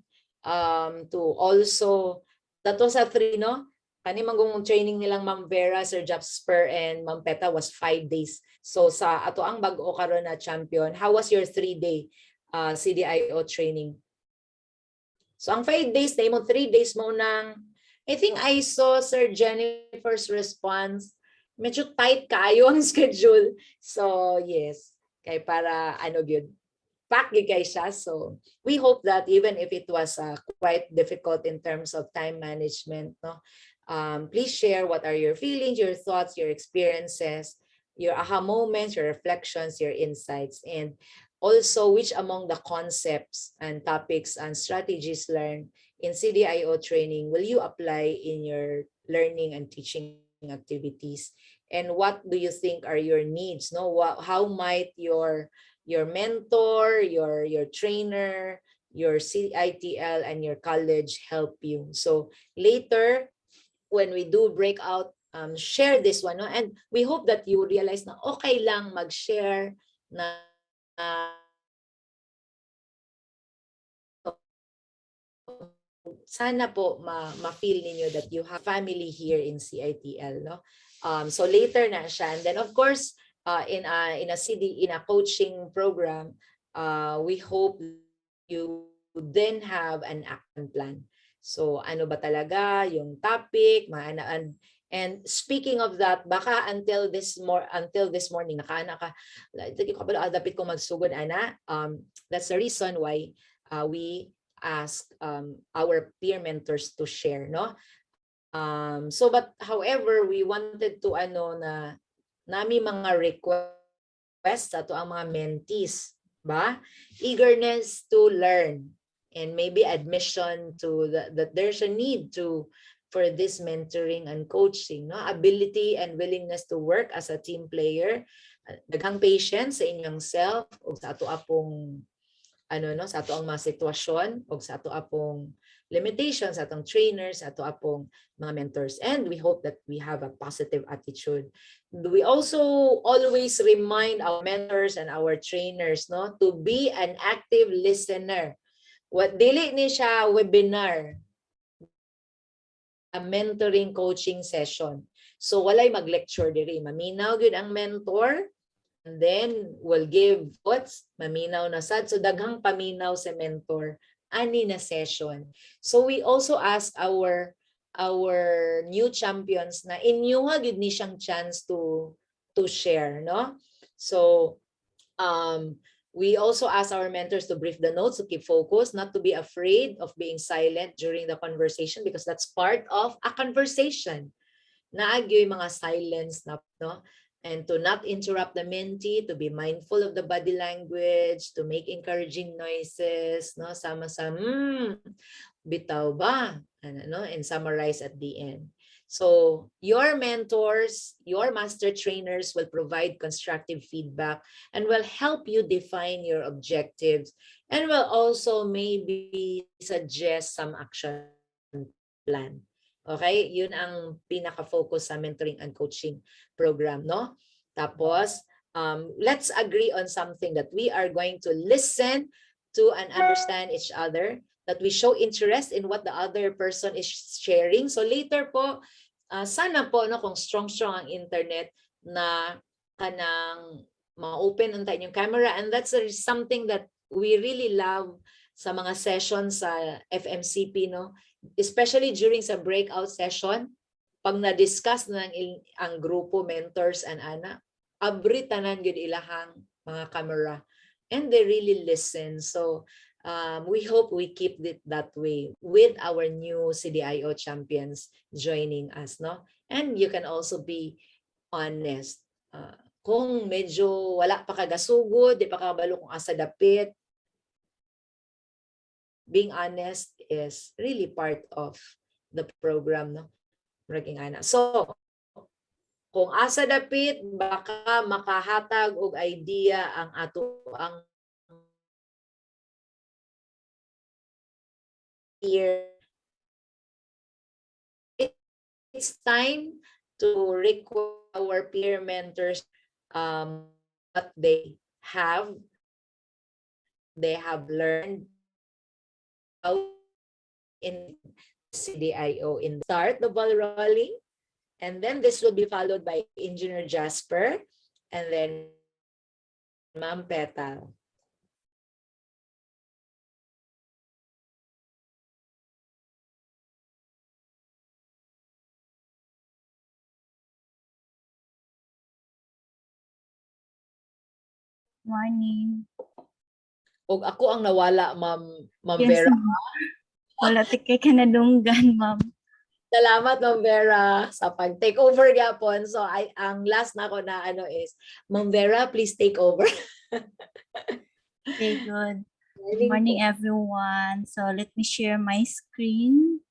to also tato sa 3 no. Kani manggong training nilang Ma'am Vera, Sir Jasper and Ma'am Peta was 5 days. So sa ato ang bag-o karon na champion, how was your 3-day CDIO training? So ang 5 days na mo, 3 days mo nang, I think I saw Sir Jennifer's response. Medyo tight kayo ang schedule. So yes, kay para gyud pack gyud kay siya. So we hope that even if it was quite difficult in terms of time management, no, please share what are your feelings, your thoughts, your experiences, your aha moments, your reflections, your insights, and also which among the concepts and topics and strategies learned in CDIO training will you apply in your learning and teaching activities, and what do you think are your needs, no? How might your mentor, your trainer, your CITL and your college help you? So later when we do breakout, share this one, no? And we hope that you realize na okay lang mag-share na sana po ma-feel ninyo that you have family here in CITL, no? So later na siya, and then of course in a coaching program, we hope you then have an action plan. So ano ba talaga yung topic, and speaking of that, baka until this morning nakaana ka dapit ko magsugod ana. That's the reason why we ask our peer mentors to share, no? So but however, we wanted to na nami mga request ato ang mga mentees ba, eagerness to learn, and maybe admission to that there's a need for this mentoring and coaching, no? Ability and willingness to work as a team player, daghang patience sa inyong self ug sa ato apong sa ato ang mga sitwasyon ug sa ato apong limitations, sa atong trainers, sa ato apong mga mentors, and we hope that we have a positive attitude. We also always remind our mentors and our trainers, no, to be an active listener. What dili ni siya webinar, a mentoring coaching session. So walay mag-lecture diri, maminaw gyud ang mentor, and then we'll give what's maminaw na sad. So daghang paminaw sa mentor ani na session. So we also ask our new champions na inyuha gyud ni siyang chance to share, no? So we also ask our mentors to brief the notes, to keep focus, not to be afraid of being silent during the conversation, because that's part of a conversation. Naagyo yung mga silence na, no? And to not interrupt the mentee, to be mindful of the body language, to make encouraging noises, no? Sama-sama, bitaw ba? And summarize at the end. So your mentors, your master trainers will provide constructive feedback and will help you define your objectives, and will also maybe suggest some action plan. Okay? Yun ang pinaka-focus sa mentoring and coaching program, no? Tapos, let's agree on something, that we are going to listen to and understand each other, that we show interest in what the other person is sharing. So later po, sana po, no, kung strong ang internet, na kanang ma-open ang inyong camera, and that's something that we really love sa mga sessions sa FMCP, no? Especially during sa breakout session, pag na-discuss na ang grupo, mentors and abri tanan gyud ilahang mga camera, and they really listen. So we hope we keep it that way with our new CDIO champions joining us, no? And you can also be honest. Kung medyo wala pa kagasugod, di pa kabalo kung asa dapit, being honest is really part of the program, no? So, kung asa dapit, baka makahatag og idea ang ato ang peer. It's time to require our peer mentors what they have learned how in CDIO. In start the ball rolling, and then this will be followed by Engineer Jasper, and then Ma'am Petal. Morning. O ako ang nawala, Ma'am Yes, Vera. ma'am. Wala tikay ka na dunggan, ma'am. Salamat, Ma'am Vera, sa pag-take over gapon. So, ang last na ako na is, Ma'am Vera, please take over. Okay, good. Good morning, everyone. So, let me share my screen.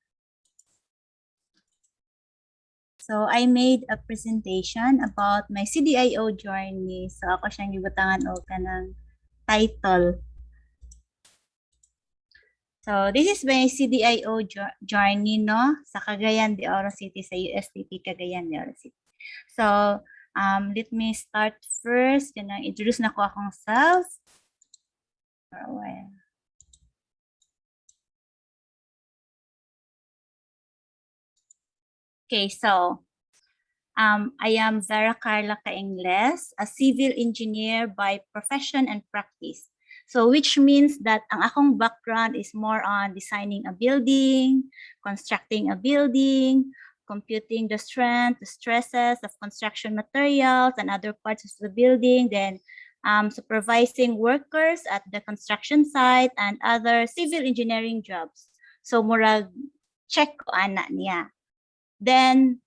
So, I made a presentation about my CDIO journey. So, ako siyang gibutangan o kanang title. So, this is my CDIO journey, no? Sa Cagayan de Oro City, sa USTP Cagayan de Oro City. So, let me start first. Introduce na ko akong self. Okay, so I am Vera Carla Caingles, a civil engineer by profession and practice. So which means that ang akong background is more on designing a building, constructing a building, computing the strength, the stresses of construction materials and other parts of the building, then supervising workers at the construction site and other civil engineering jobs. So murag check ko ana niya. Then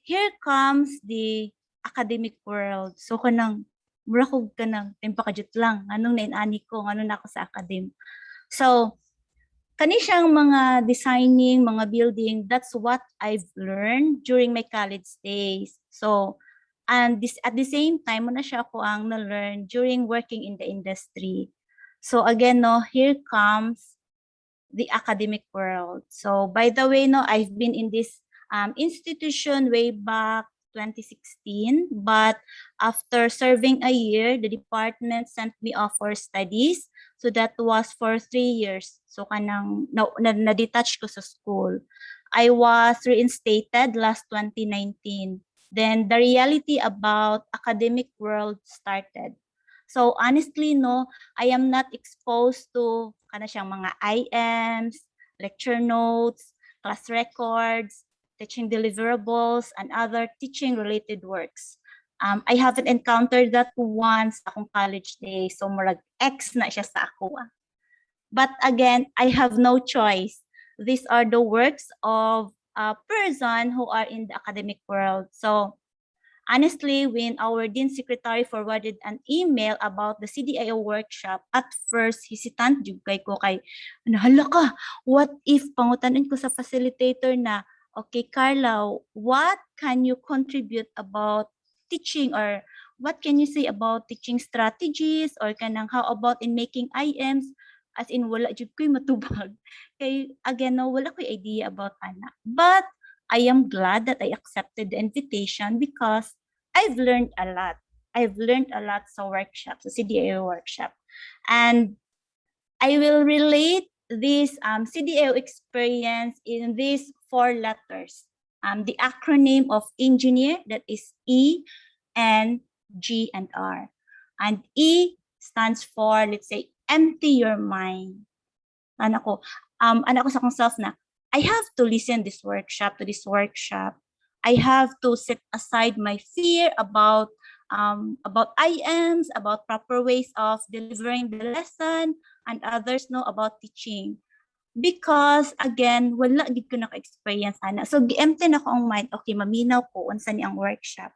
here comes the academic world. So kanang mura ko kanang tempakajut lang anong nainani ko ano na ako sa academe. So kani siyang mga designing, mga building, that's what I've learned during my college days. So and this at the same time mo na siya ako ang na-learn during working in the industry. So again no, here comes the academic world. So by the way no, I've been in this institution way back 2016, but after serving a year, the department sent me off for studies. So that was for 3 years. So kanang na-detach ko sa school. I was reinstated last 2019. Then the reality about academic world started. So honestly, no, I am not exposed to kana siyang mga IMs, lecture notes, class records, teaching deliverables, and other teaching-related works. I haven't encountered that once akong college days, so murag X na siya sa ako. But again, I have no choice. These are the works of a person who are in the academic world. So honestly, when our Dean Secretary forwarded an email about the CDIO workshop, at first, hesitant jud kay ko kay, hala ka, what if pangutanon ko sa facilitator na, okay, Carla, what can you contribute about teaching, or what can you say about teaching strategies, or kanang how about in making IMs? As in, wala jud ko'y matubag. Kay, again, no, wala ko'y idea about ana. But I am glad that I accepted the invitation because I've learned a lot. I've learned a lot sa workshop, sa CDIO workshop. And I will relate this CDIO experience in these 4 letters. The acronym of engineer, that is E, N, G, and R. And E stands for, let's say, empty your mind. Anak ko sa akong self na, I have to listen to this workshop. I have to set aside my fear about IMs, about proper ways of delivering the lesson, and others know about teaching. Because again, wala gid ko naka-experience ana. So gi-empty na ko ang mind, okay, maminaw ko unsa ni ang workshop.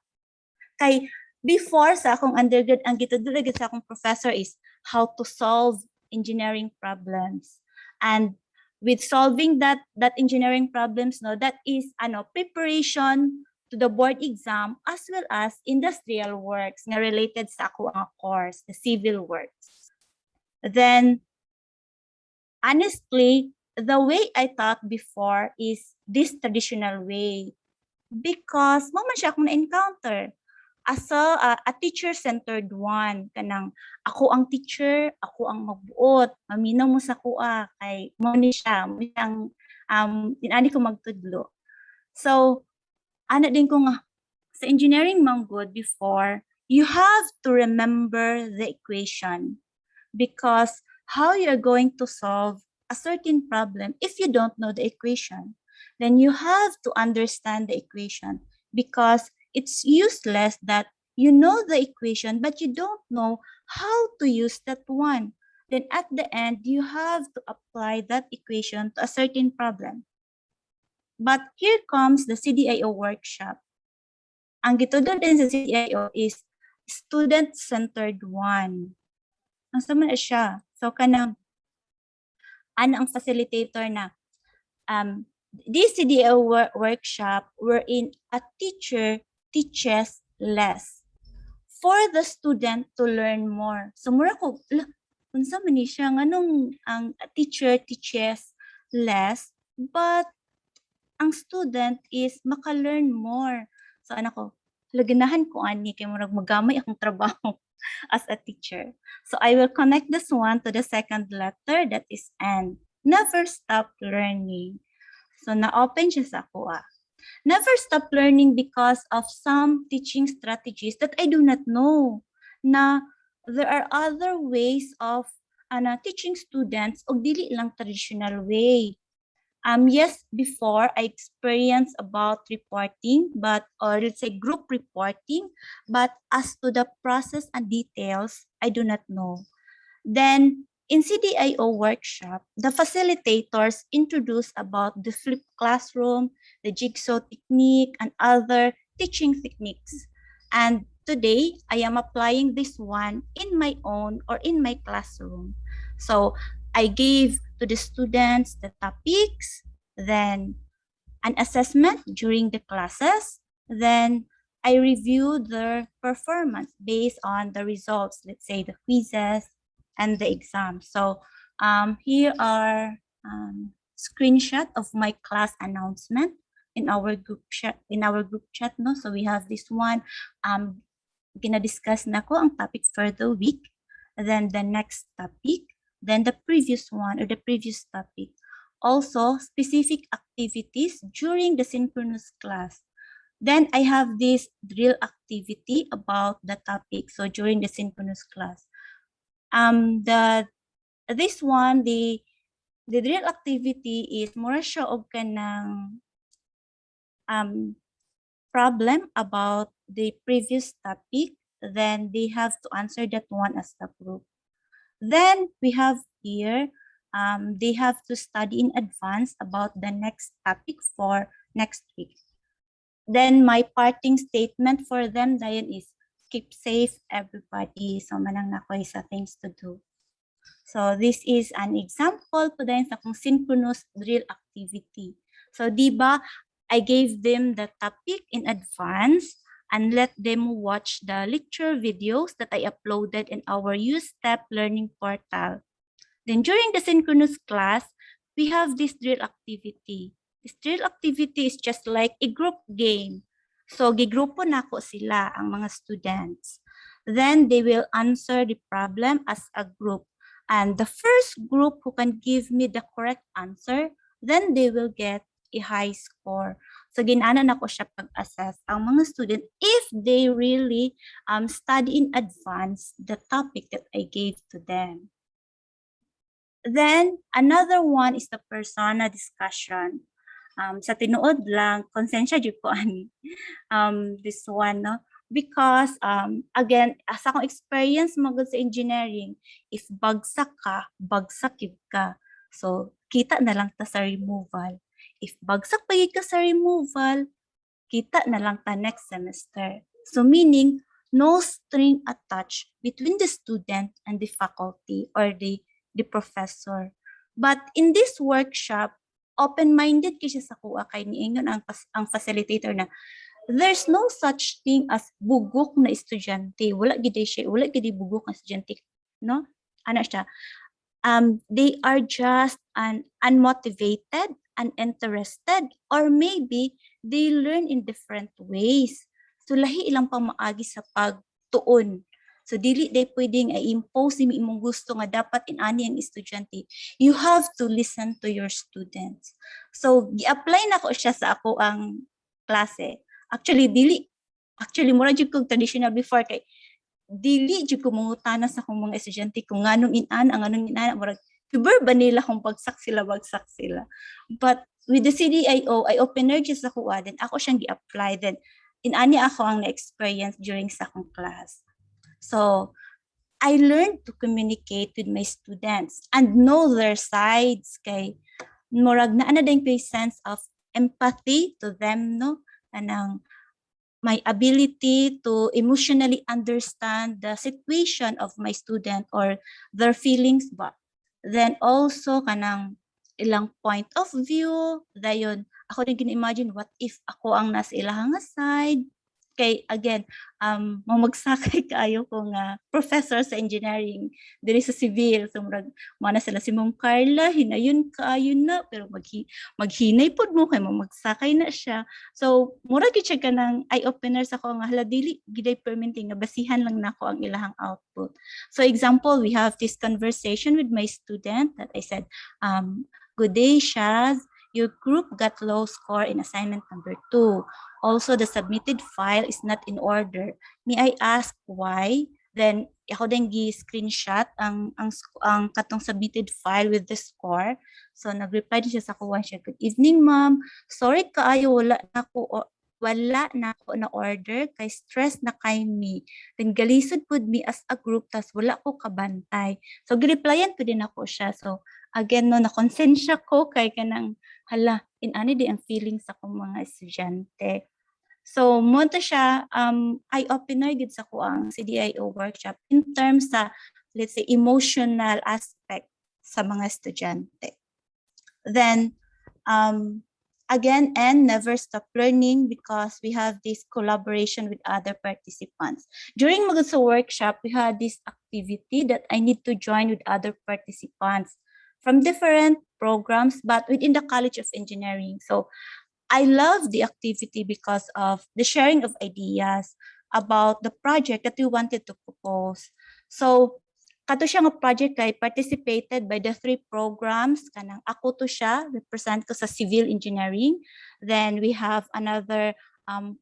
Kay before sa akong undergrad, ang gitudlo gid sa akong professor is how to solve engineering problems. And with solving that engineering problems, no, that is preparation to the board exam as well as industrial works nga related sa ako ang course, the civil works. Then honestly, the way I taught before is this traditional way because mo man siya akong na-encounter as a teacher-centered one kanang ako ang teacher, ako ang magbuot, maminaw mo sa kuha kay mo ni siya, mo siyang tinani ko magtudlo. So ana din ko nga sa engineering manggod before, you have to remember the equation because how you're going to solve a certain problem if you don't know the equation, then you have to understand the equation because it's useless that you know the equation but you don't know how to use that one. Then at the end, you have to apply that equation to a certain problem. But here comes the CDIO workshop. Ang gitudon din sa CDIO is student-centered one. Ang sama na siya. So, kanang, ang facilitator na, this CDIO workshop wherein a teacher teaches less for the student to learn more. So, mura ko, unsa man ni siya, nganong ang teacher teaches less, but ang student is maka-learn more. So, anak ko, laganahan ko ani, kay murag magamay akong trabaho as a teacher. So, I will connect this one to the second letter, that is N. Never stop learning. So, na-open siya sa kuha. Never stop learning because of some teaching strategies that I do not know. Na there are other ways of teaching students o dili lang traditional way. Yes, before I experienced about reporting, or let's say group reporting, but as to the process and details, I do not know. Then in CDIO workshop, the facilitators introduced about the flipped classroom, the jigsaw technique, and other teaching techniques. And today, I am applying this one in my own or in my classroom. So I gave to the students the topics, then an assessment during the classes, then I reviewed their performance based on the results, let's say the quizzes and the exam. So here are screenshot of my class announcement in our group chat. No, so we have this one. Gina-discuss na ko ang topic for the week, then the next topic, then the previous one or the previous topic. Also, specific activities during the synchronous class. Then I have this drill activity about the topic. So during the synchronous class. This one, the drill activity is more siya og kanang problem about the previous topic. Then they have to answer that one as a group. Then we have here, they have to study in advance about the next topic for next week. Then my parting statement for them dayon is keep safe everybody. So manang nakoy sa things to do. So this is an example po din sa kung synchronous drill activity. So diba I gave them the topic in advance and let them watch the lecture videos that I uploaded in our USTP learning portal. Then during the synchronous class, we have this drill activity. This drill activity is just like a group game. So gigrupo nako sila ang mga students. Then they will answer the problem as a group. And the first group who can give me the correct answer, then they will get a high score. So ginana na ko siya pag-assess ang mga student if they really study in advance the topic that I gave to them. Then another one is the persona discussion. Sa tinuod lang, konsensya jud ko ani. This one, no? Because again, as akong experience magud sa engineering, if bagsak ka, bagsak yun ka. So kita na lang ta sa removal. If bagsak pa yun ka sa removal, kita na lang ta next semester. So meaning, no string attached between the student and the faculty or the professor. But in this workshop, open-minded kasi sa kuha kay niingon ang facilitator na there's no such thing as bugok na estudyante. Wala gid siya, wala gid bugok na estudyante, no? Ano siya? they are just unmotivated, uninterested, or maybe they learn in different ways. So lahi ilang pang maagi sa pagtuon. So dili day pwedeng i-impose ni imong gusto nga dapat inani ang estudyante. You have to listen to your students. So gi-apply na ko siya sa ako ang klase. Actually mura jud kog traditional before kay dili jud ko mangutana sa akong mga estudyante kung nganong anong inana murag fiber ba nila kung bagsak sila. But with the CDIO, I opener just sa kuha, then ako siyang gi-apply, then inani ako ang na-experience during sa akong class. So, I learned to communicate with my students and know their sides kay murag na din ko sense of empathy to them, no? Anang my ability to emotionally understand the situation of my student or their feelings ba. Then also kanang ilang point of view, dayon ako din gina-imagine what if ako ang nasa ilahang side. Kay again, mamagsakay kaayo ko nga professor sa engineering diri sa civil. So murag mana sila si Ma'am Carla, hinayon kaayo na pero maghinay pod mo kay mamagsakay na siya. So murag gyud siya kanang eye opener sa ko nga hala dili giday permitting nga basihan lang nako ang ilahang output. So example, we have this conversation with my student that I said, good day, Shaz. Your group got low score in assignment number 2. Also, the submitted file is not in order. May I ask why? Then, ako din gi-screenshot ang katong submitted file with the score. So, nag-reply din siya sa kuha siya. Good evening, ma'am. Sorry kaayo, wala na ako na order kay stress na kay me. Then galisod pud me as a group tas wala ko kabantay. So gi-replyan pud din ako siya. So again no nakonsensya ko kay kanang hala inani di ang feelings sa akong mga estudyante. So mo to siya eye opener gid sa ko ang CDIO workshop in terms sa let's say emotional aspect sa mga estudyante. Then again, and never stop learning because we have this collaboration with other participants. During Magutso workshop, we had this activity that I need to join with other participants from different programs, but within the College of Engineering. So I love the activity because of the sharing of ideas about the project that we wanted to propose. So kato siya nga project kay participated by the 3 programs kanang ako to siya represent ko sa civil engineering, then we have another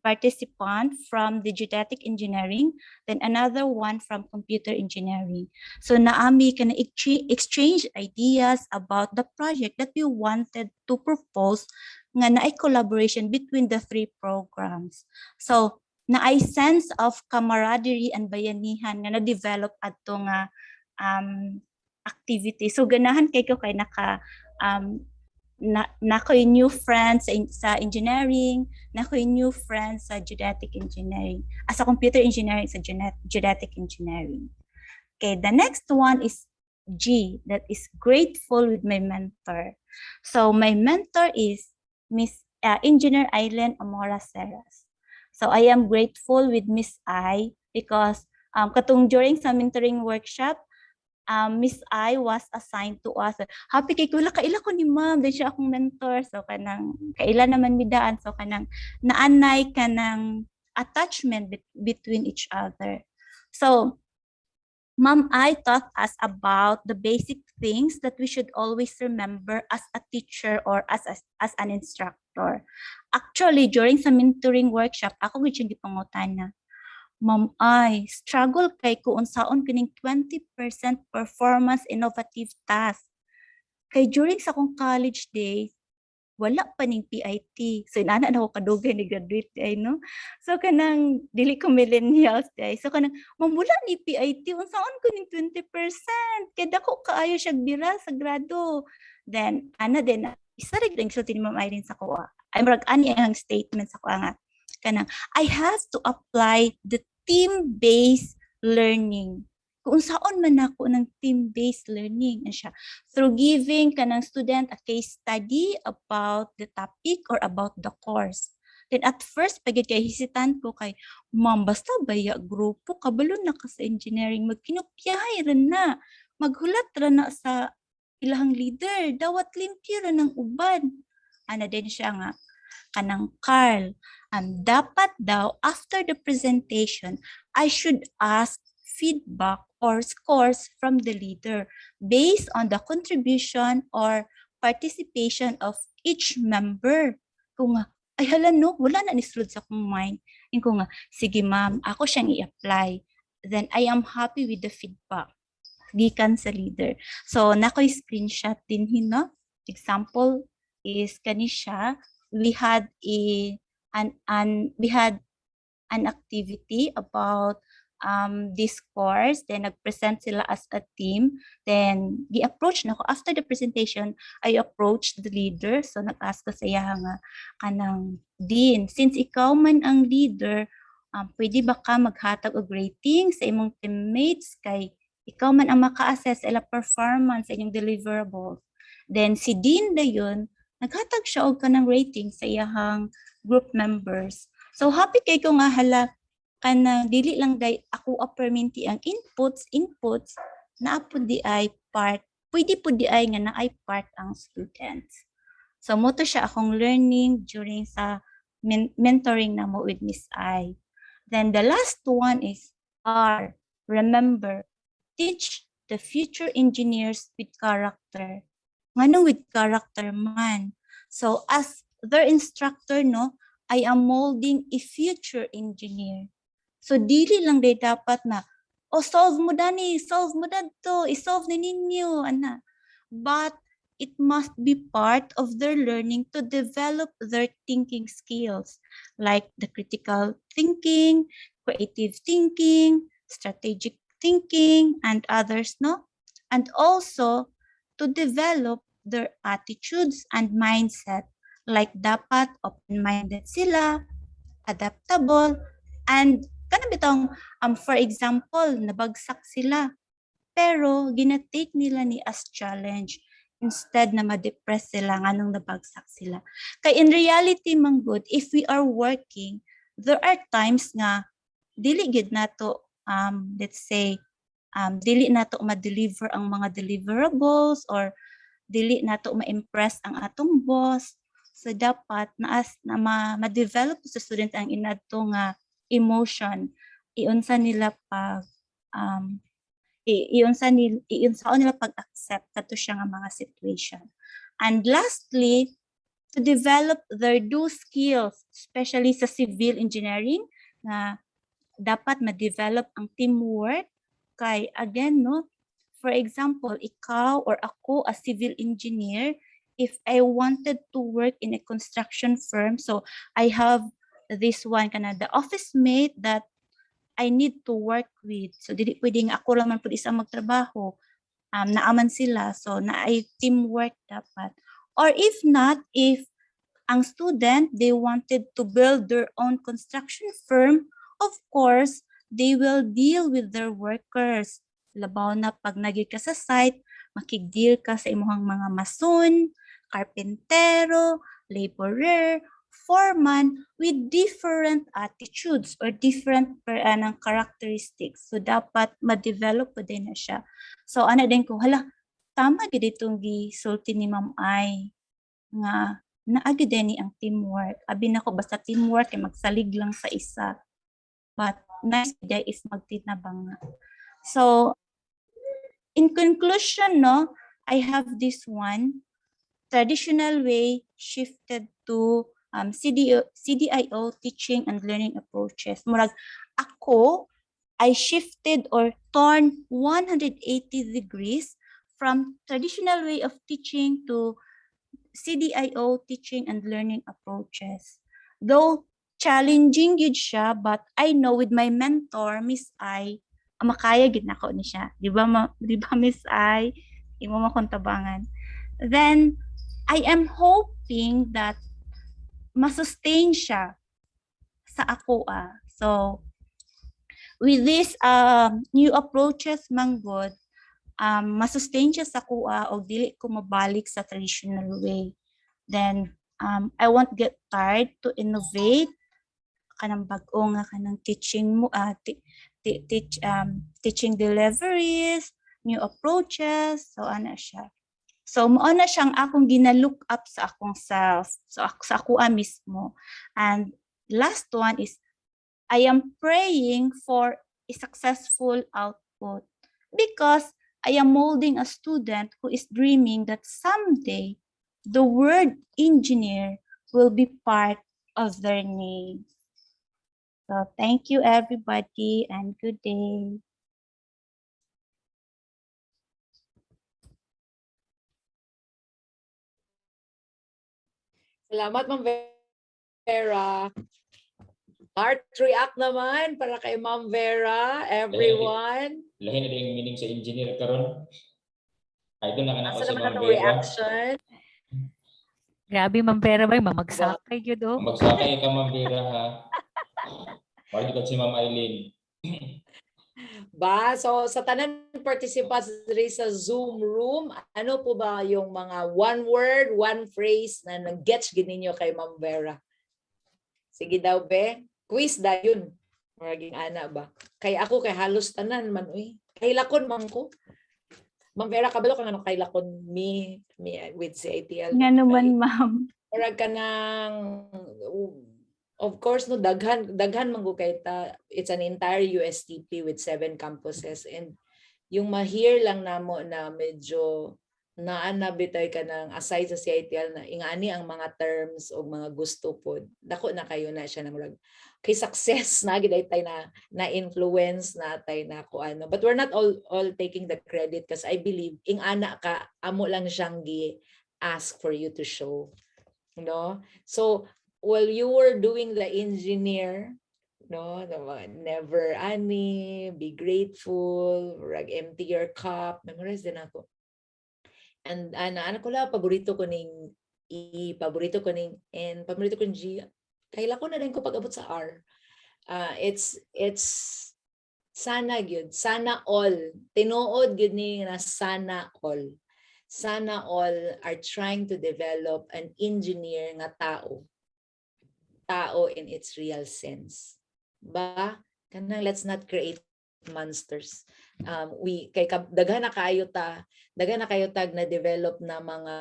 participant from the geodetic engineering, then another one from computer engineering. So naami kana exchange ideas about the project that we wanted to propose nga naay collaboration between the 3 programs. So naay sense of camaraderie and bayanihan nga na-develop adto nga activity. So ganahan kay ko kay nakoy new friends sa engineering, nakoy new friends sa geodetic engineering, as a computer engineering sa geodetic engineering. Okay, the next one is G, that is grateful with my mentor. So my mentor is Miss Engineer Aileen Amora Serras. So I am grateful with Miss I because katong during sa mentoring workshop, Miss I was assigned to us. Happy kay kula kaila ko ni ma'am, then siya akong mentor. So kanang kaila naman midaan, so kanang naanay kanang attachment between each other. So Ma'am I taught us about the basic things that we should always remember as a teacher or as an instructor. Actually, during sa mentoring workshop, ako gid siyang gipangutana. Ma'am I struggle kay ko unsaon kining 20% performance innovative task. Kay during sa akong college days, wala pa ning PIT. So inana na ako kadugay ni graduate ay no. So kanang dili ko millennials day. So kanang ma'am wala ni PIT unsaon ko ning 20%. Kay dako kaayo siya bira sa grado. Then ana din isa rig ring sulti ni Ma'am Irene sa kuha. Ay murag ani ang statement sa kuha nga kanang I have to apply the team-based learning. Kung saan man ako ng team-based learning siya through giving kanang student a case study about the topic or about the course. Then at first pagid kay hesitant ko kay ma'am basta baya grupo kabalo na ka sa engineering magkinupyahay ran na maghulat ra na sa ilahang leader, dawat limpyo ra ng uban. Ana din siya nga, kanang Carl, dapat daw after the presentation, I should ask feedback or scores from the leader based on the contribution or participation of each member. Kung nga, ay hala no, wala na ni sulod sa akong mind. Yung ko nga, sige ma'am, ako siyang i-apply. Then I am happy with the feedback gikan sa leader. So nakoy screenshot din hino. Example is kani siya. We had an activity about this course. Then nag-present sila as a team. Then gi-approach na ko after the presentation. I approached the leader. So nag-ask ko sa iya nga kanang Dean, since ikaw man ang leader, pwede ba ka maghatag og rating sa imong teammates kay ikaw man ang maka-assess sa ila performance sa inyong deliverables. Then si Dean dayon naghatag siya og kanang rating sa iyahang group members. So happy kay ko nga hala kanang dili lang day ako perminti ang inputs na pud di ay part, pwede pud di ay nga na ay part ang students. So mo to siya akong learning during sa mentoring na mo with Miss I. Then the last one is R. Remember, teach the future engineers with character. Ngano with character man? So as their instructor, no, I am molding a future engineer. So dili lang day dapat na, solve mo dani, solve mo dadto, i-solve ni ninyo, ana. But it must be part of their learning to develop their thinking skills, like the critical thinking, creative thinking, strategic thinking, and others, no? And also to develop their attitudes and mindset, like dapat open-minded sila, adaptable, and kanang bitong for example, nabagsak sila, pero ginatake nila ni as challenge instead na ma-depress sila nganong nabagsak sila. Kay in reality man good, if we are working, there are times nga dili gid nato let's say dili nato ma-deliver ang mga deliverables or dili nato ma-impress ang atong boss. So dapat ma-develop sa student ang inadto nga emotion, iunsa nila pag iunsaon nila pag-accept kato siya nga mga situation. And lastly, to develop their do skills, especially sa civil engineering, na dapat ma-develop ang teamwork. Kay again, no, for example, ikaw or ako as civil engineer, if I wanted to work in a construction firm, so I have this one kana the office mate that I need to work with. So dili pwedeng ako lang man pud isa magtrabaho. Naaman sila, so na ay teamwork dapat. Or if not, if ang student they wanted to build their own construction firm, of course they will deal with their workers. Labaw na pag nagig ka sa site, makig-deal ka sa imong mga mason, karpentero, laborer, foreman with different attitudes or different characteristics. So dapat ma-develop pa din na siya. So ana din ko, hala, tama gid itong gisulti ni Ma'am Ai nga naagi din ni ang teamwork. Abi nako basta teamwork kay magsalig lang sa isa. But nice day is magtinabang. So in conclusion, no, I have this one. Traditional way shifted to CDIO teaching and learning approaches. Murag ako, I shifted or turned 180 degrees from traditional way of teaching to CDIO teaching and learning approaches. Though challenging yun siya, but I know with my mentor, Miss I, makaya gid nako ni siya. Di ba Miss I? Imo makontabangan. Then I am hoping that masustain siya sa ako. So with this new approaches manggod, masustain siya sa kuha o dili ko mabalik sa traditional way. Then I won't get tired to innovate kanang bag-o nga kanang teaching mo teaching deliveries, new approaches, so ana siya. So mao na siyang akong gina-look up sa akong self, so sa ako mismo. And last one is I am praying for a successful output because I am molding a student who is dreaming that someday the word engineer will be part of their name. So thank you everybody and good day. Salamat, Ma'am Vera. Heart react naman para kay Ma'am Vera, everyone. Lahi na yung meaning sa engineer karon. Ay, doon na Asa si naman Ma'am natong Vera. reaction? Grabe, Ma'am Vera, bay, mamagsakay yun, oh. Magsakay ka, Ma'am Vera, ha? Maraming si Ma'am Eileen. Ba, so sa tanan participants diri sa Zoom room, ano po ba yung mga one word, one phrase na nag-gets gininyo kay Ma'am Vera? Sige daw, be. Quiz da yun. Maging ana ba? Kay ako, kay halos tanan man, uy. Kay lakon man ko. Ma'am Vera, kabalo ka nga kay lakon me with CiTL. Nga naman ma'am. Murag ka ng, of course, no, daghan man ko kay ta. It's an entire USTP with 7 campuses. And yung ma-hear lang namo na medyo naanabitay ka ng aside sa CiTL na ingani ang mga terms o mga gusto po. Dako na kayo na siya na murag kay success na gid tay na influence na tay na ko ano. But we're not all taking the credit because I believe ing ana ka amo lang siyang gi ask for you to show. No? So while you were doing the engineer, no, never ani, be grateful, rag empty your cup, memorize din ako. And ano ko lang, paborito ko ning E, paborito ko ning N, paborito ko ning G. Kaila ko na rin ko pag-abot sa R. It's sana gyud, sana all. Tinuod gyud ni na sana all. Sana all are trying to develop an engineer nga tao. Tao in its real sense. Ba? Kanang let's not create monsters. We kay daghan na kayo tag na develop na mga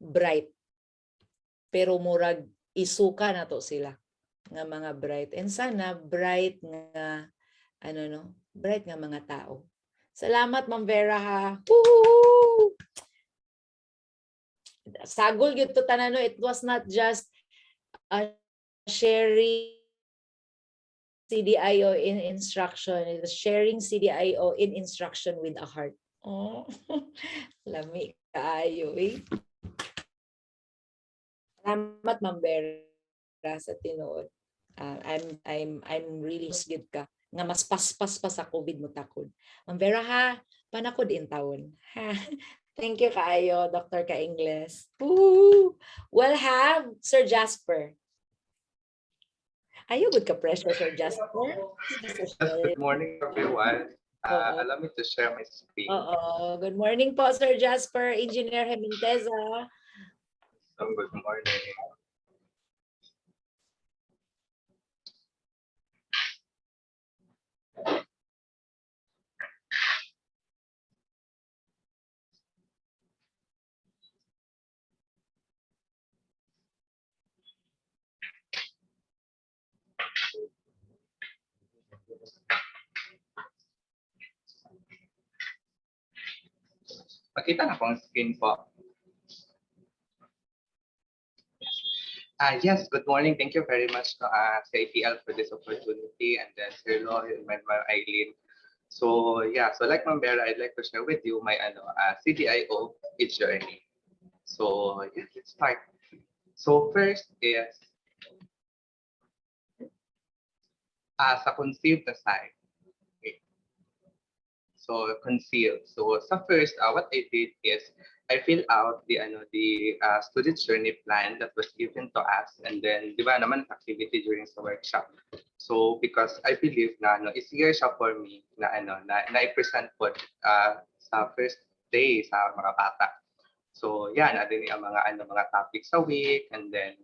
bright. Pero murag isuka na to sila nga mga bright. And sana bright nga bright nga mga tao. Salamat, Ma'am Vera, ha. Woo! Sagol gyud to tanan, no. It was not just sharing CDIO in instruction. It was sharing CDIO in instruction with a heart. Oh, lami kaayo eh. Salamat, Ma'am Vera, sa tinuod. I'm really good ka nga mas paspas pa sa COVID mo takod. Ma'am Vera, ha, panakod in taon. Ha. Thank you kaayo, Dr. Ka-Ingles. We'll have Sir Jasper. Ayaw, good ka pressure, Sir Jasper. Good morning, everyone. Allow me to share my screen. Good morning po, Sir Jasper, Engineer Heminteza. Good morning. Makita na po ang screen po. Yes, good morning. Thank you very much to CiTL for this opportunity, and then Sir Lloyd and Ma'am Eileen. So yeah, so like Ma'am Vera, I'd like to share with you my CDIO journey. So yeah, let's start. So first is sa conceived na side. Okay. So concealed. So sa first, what I did is I fill out the student journey plan that was given to us, and then di ba naman activity during the workshop. So because I believe na easier siya for me na i-present po sa first day sa mga bata. So yan, din ang mga topics sa week, and then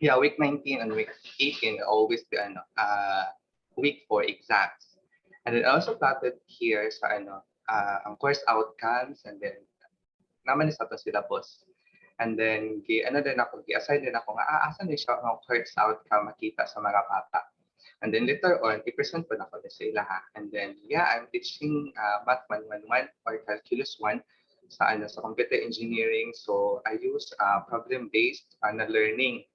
yeah, week 19 and week 18 always the week for exams. And then I also plotted here sa ang course outcomes, and then naman sa to syllabus. And then gi-assign din ako nga asan din siya ang course outcome makita sa mga bata. And then later on, i-present ko na ko sa ila ha. And then I'm teaching Math 111 or Calculus 1 sa computer engineering. So I use problem-based na learning.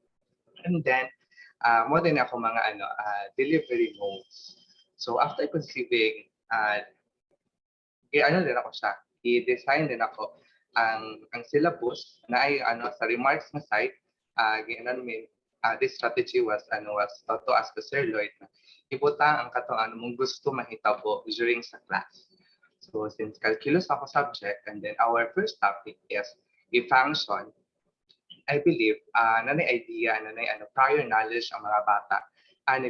And then more din ako mga delivery modes. So after conceiving, din ako siya. I-design din ako ang syllabus na ay sa remarks na site. This strategy was taught to us to Sir Lloyd na ibutang ang katong mong gusto mahitabo during sa class. So since calculus ako subject, and then our first topic is a function, I believe nanay idea, nanay prior knowledge ang mga bata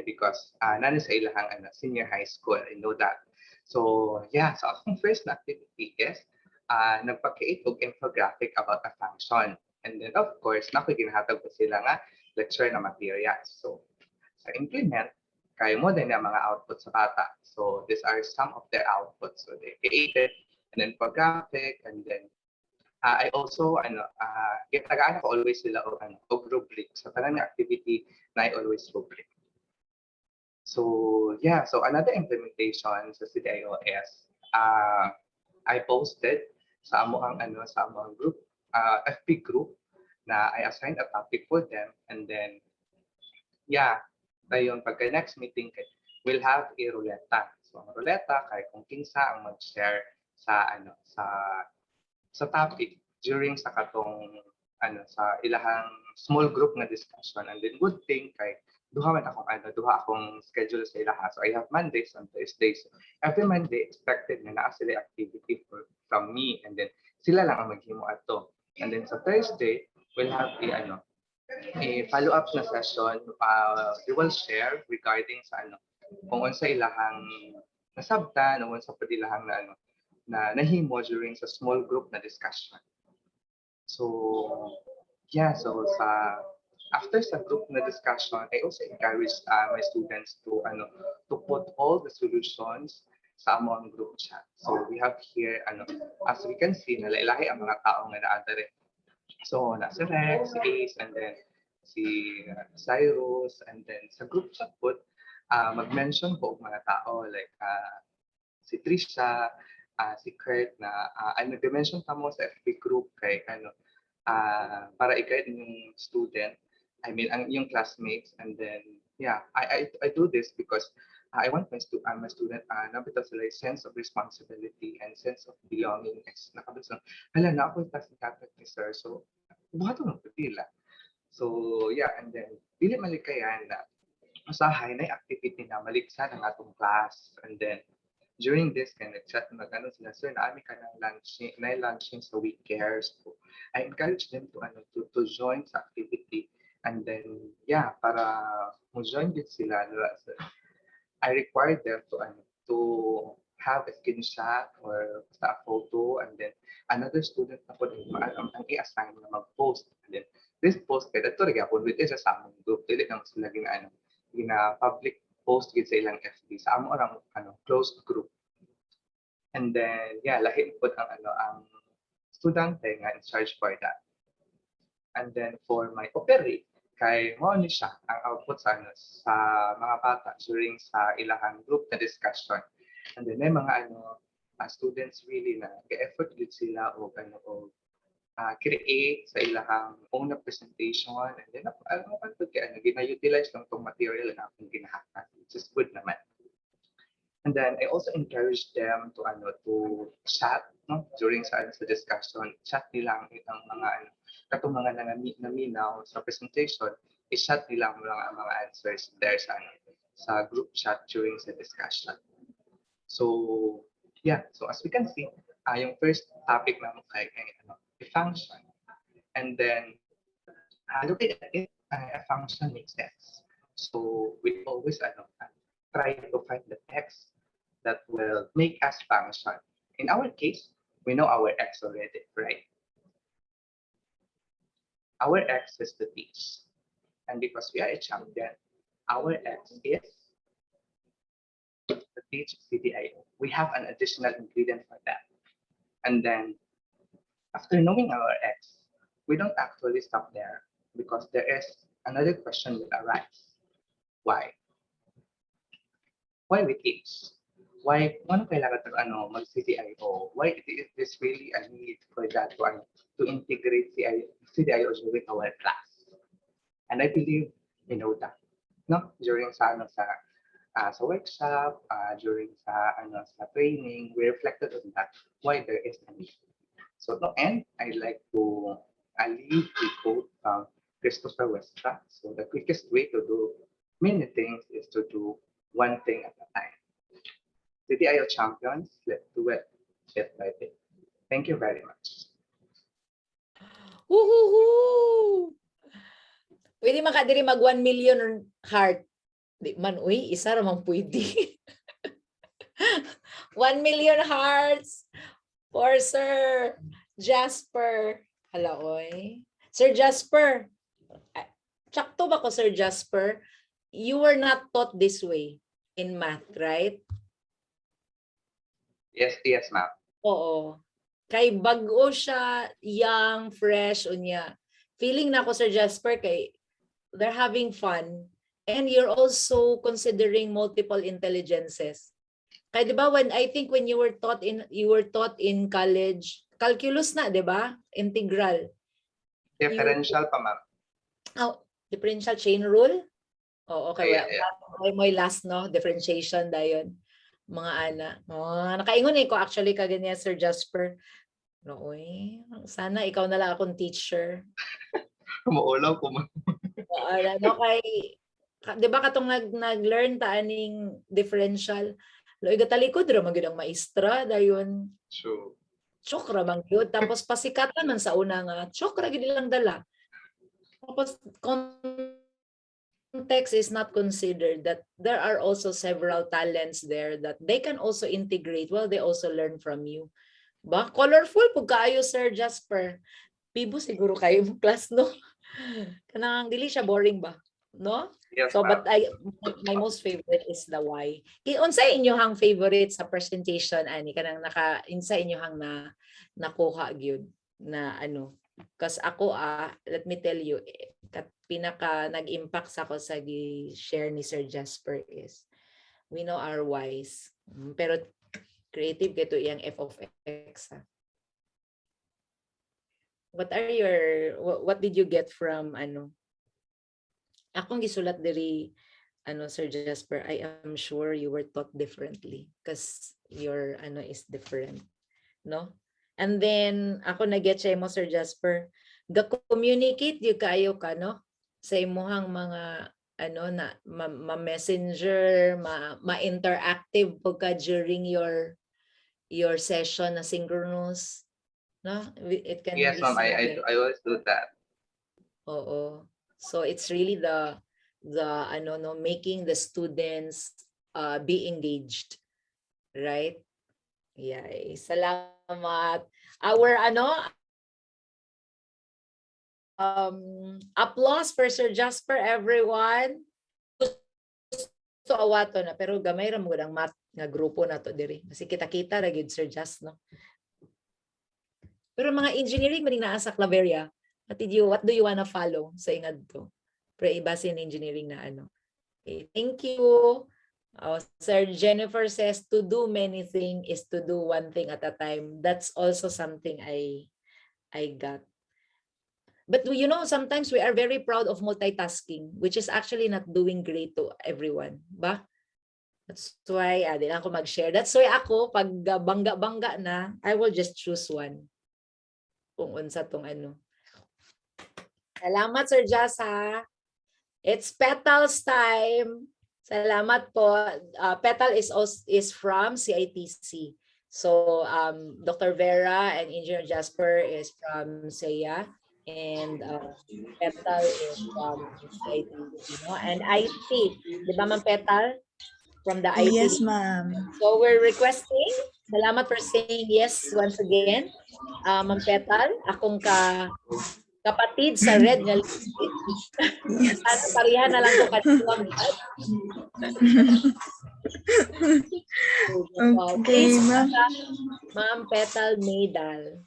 because nanay sa ilahang senior high school, I know that. So so akong first na activity is nagpakreate og infographic about a function, and then of course ginhatag ko sila nga lecture na materials. So sa implement kay mo din ang mga outputs sa bata. So these are some of their outputs. So they created an infographic, and then I also gitagaan ko always sila og rubric sa tanang activity na I always rubric. So so another implementation sa CiTL is I posted sa among group FB group na I assigned a topic for them, and then dayon pagka next meeting we'll have a ruleta. So ang ruleta kay kung kinsa ang mag-share sa sa topic during sa katong sa ilahang small group na discussion. And then good thing kay duha akong schedule sa ilaha. So I have Mondays and Thursdays. So every Monday expected na naa sila activity from me, and then sila lang ang maghimo ato. And then sa Thursday we'll have a follow-up na session. We will share regarding sa kung unsa ilahang nasabtan o unsa pud ilahang na nahimo during sa small group na discussion. So so after sa group na discussion, I also encourage my students to put all the solutions sa among group chat. So we have here as we can see nalailahi ang mga tao nga naa dere. So si Rex, si Ace, and then si Cyrus, and then sa group chat po mag-mention po og mga tao like si Trisha, si Kurt na nag-mention ta mo sa FB group kay para i-guide yung student, I mean yung classmates. And then I do this because I want my student nabitaw sila sense of responsibility and sense of belonging. Nakabasa hala na ako tas ni sir, so buhaton mo pila. So and then dili malikayan na usahay na activity na maliksa ng atong class. And then during this nag-chat sila, sir naami ka ng lunching sa week cares. So I encourage them to join sa activity. And then para mo join din sila, I require them to have a screenshot or a photo, and then another student na po ang i-assign na mag-post. And then this post kay dito rin po with sa among group, dili na sila gina public post gid sa ilang FB sa amo orang closed group. And then lahi po ang student nga in charge for that. And then for my operate kay mo ni siya ang output sa mga bata during sa ilahang group na discussion. And then may mga students really na ga-effort gid sila o create sa ilahang own presentation, and then gina-utilize lang tong material na akong ginahakan, which is good naman. And then I also encourage them to chat during sa discussion. Chat nila ang mga katong mga naminaw sa presentation, i-chat nila ang mga answers there sa group chat during sa discussion. So so as we can see, yung first topic naman kay a function, and then looking at it, a function makes sense. So we always try to find the text that will make us function. In our case, we know our x already, right? Our x is the teach, and because we are a champion, our x is the teach CTIO. We have an additional ingredient for that. And then after knowing our X, we don't actually stop there because there is another question will arise. Why? Why we teach? Why kailangan mag-CTIO? Why is this really a need for that to integrate CTIO during our class? And I believe we know that, no? During sa workshop, during sa training, we reflected on that why there is a need. So no, and I like to leave the quote from Christopher Westra. So the quickest way to do many things is to do one thing at a time. CTIO champions, let's do it bit by bit. Thank you very much. Woohoo! Pwede makadiri mag 1 million heart. Di man, uy, isa ramang pwede. 1 million hearts for Sir Jasper. Hala, oy. Sir Jasper. Tsakto ba ko, Sir Jasper? You were not taught this way in math, right? Yes, ma'am. Oo. Kay bago siya, young, fresh, unya. Feeling na ako, Sir Jasper, kay they're having fun. And you're also considering multiple intelligences. Kaya 'di ba I think when you were taught in college, calculus na, 'di ba? Integral. Differential pa, ma'am. Oh, differential chain rule? Oo, okay. Yeah. May last, no? Differentiation dayon. Mga ana. Oh, nakaingon ko actually kaganyan, Sir Jasper. No, oy. Sana ikaw na lang akong teacher. Kumuulaw ko, ma'am. No, kay 'di ba katong nag-learn ta aning differential. Loy gatalikod ra man gyud ang maestra dayon. True. Chok ra man gyud tapos pasikatan man sa una nga. Chok ra gyud ilang dala. Tapos context is not considered that there are also several talents there that they can also integrate while they also learn from you. Ba, colorful pug kaayo, Sir Jasper. Pibo siguro kayo mo class, no? Kanang dili siya boring ba? No? Yes, So, ma'am. but my most favorite is the why. Unsa inyohang favorite sa presentation ani kanang insa inyohang nakuha gyud na ano? Because ako let me tell you, pinaka nag-impact sa ako sa share ni Sir Jasper is we know our whys. Pero creative kito iyang F of X. What did you get from akong gisulat diri Sir Jasper, I am sure you were taught differently because your is different, no? And then ako na-get siya mo, Sir Jasper, ga-communicate yung kayo ka, no? Sa imuhang mga na ma-messenger, ma-interactive pagka during your session na synchronous, no? It can Yes, ma'am. I always do that. Oo. So it's really the making the students be engaged, right? Yeah, salamat. Our applause for Sir Jasper, everyone. So awato na pero gamay ra mo ang math nga grupo na to diri. Kasi kita-kita ra gyud Sir Jas, no. Pero mga engineering man naa sa Claveria. What do you wanna follow sa ingad to? Pero iba sin engineering na Okay, thank you. Sir Jennifer says to do many things is to do one thing at a time. That's also something I got. But sometimes we are very proud of multitasking, which is actually not doing great to everyone. Ba? That's why din ako mag-share. That's why ako, pag bangga-bangga na, I will just choose one. Kung unsa tong Salamat, Sir Jas, ha? It's Petals time. Salamat po. Petal is from CITC. So, Dr. Vera and Engineer Jasper is from SEA. And Petal is from CITC. No? And IT. Di ba, Ma'am Petal? From the IT. Yes, ma'am. So, we're requesting. Salamat for saying yes once again. Ma'am Petal, akong kapatid sa red nga lipstick. Sana parihan na lang ko kanina. Wow. Okay, Please, ma'am. Ma'am Petal Maydal.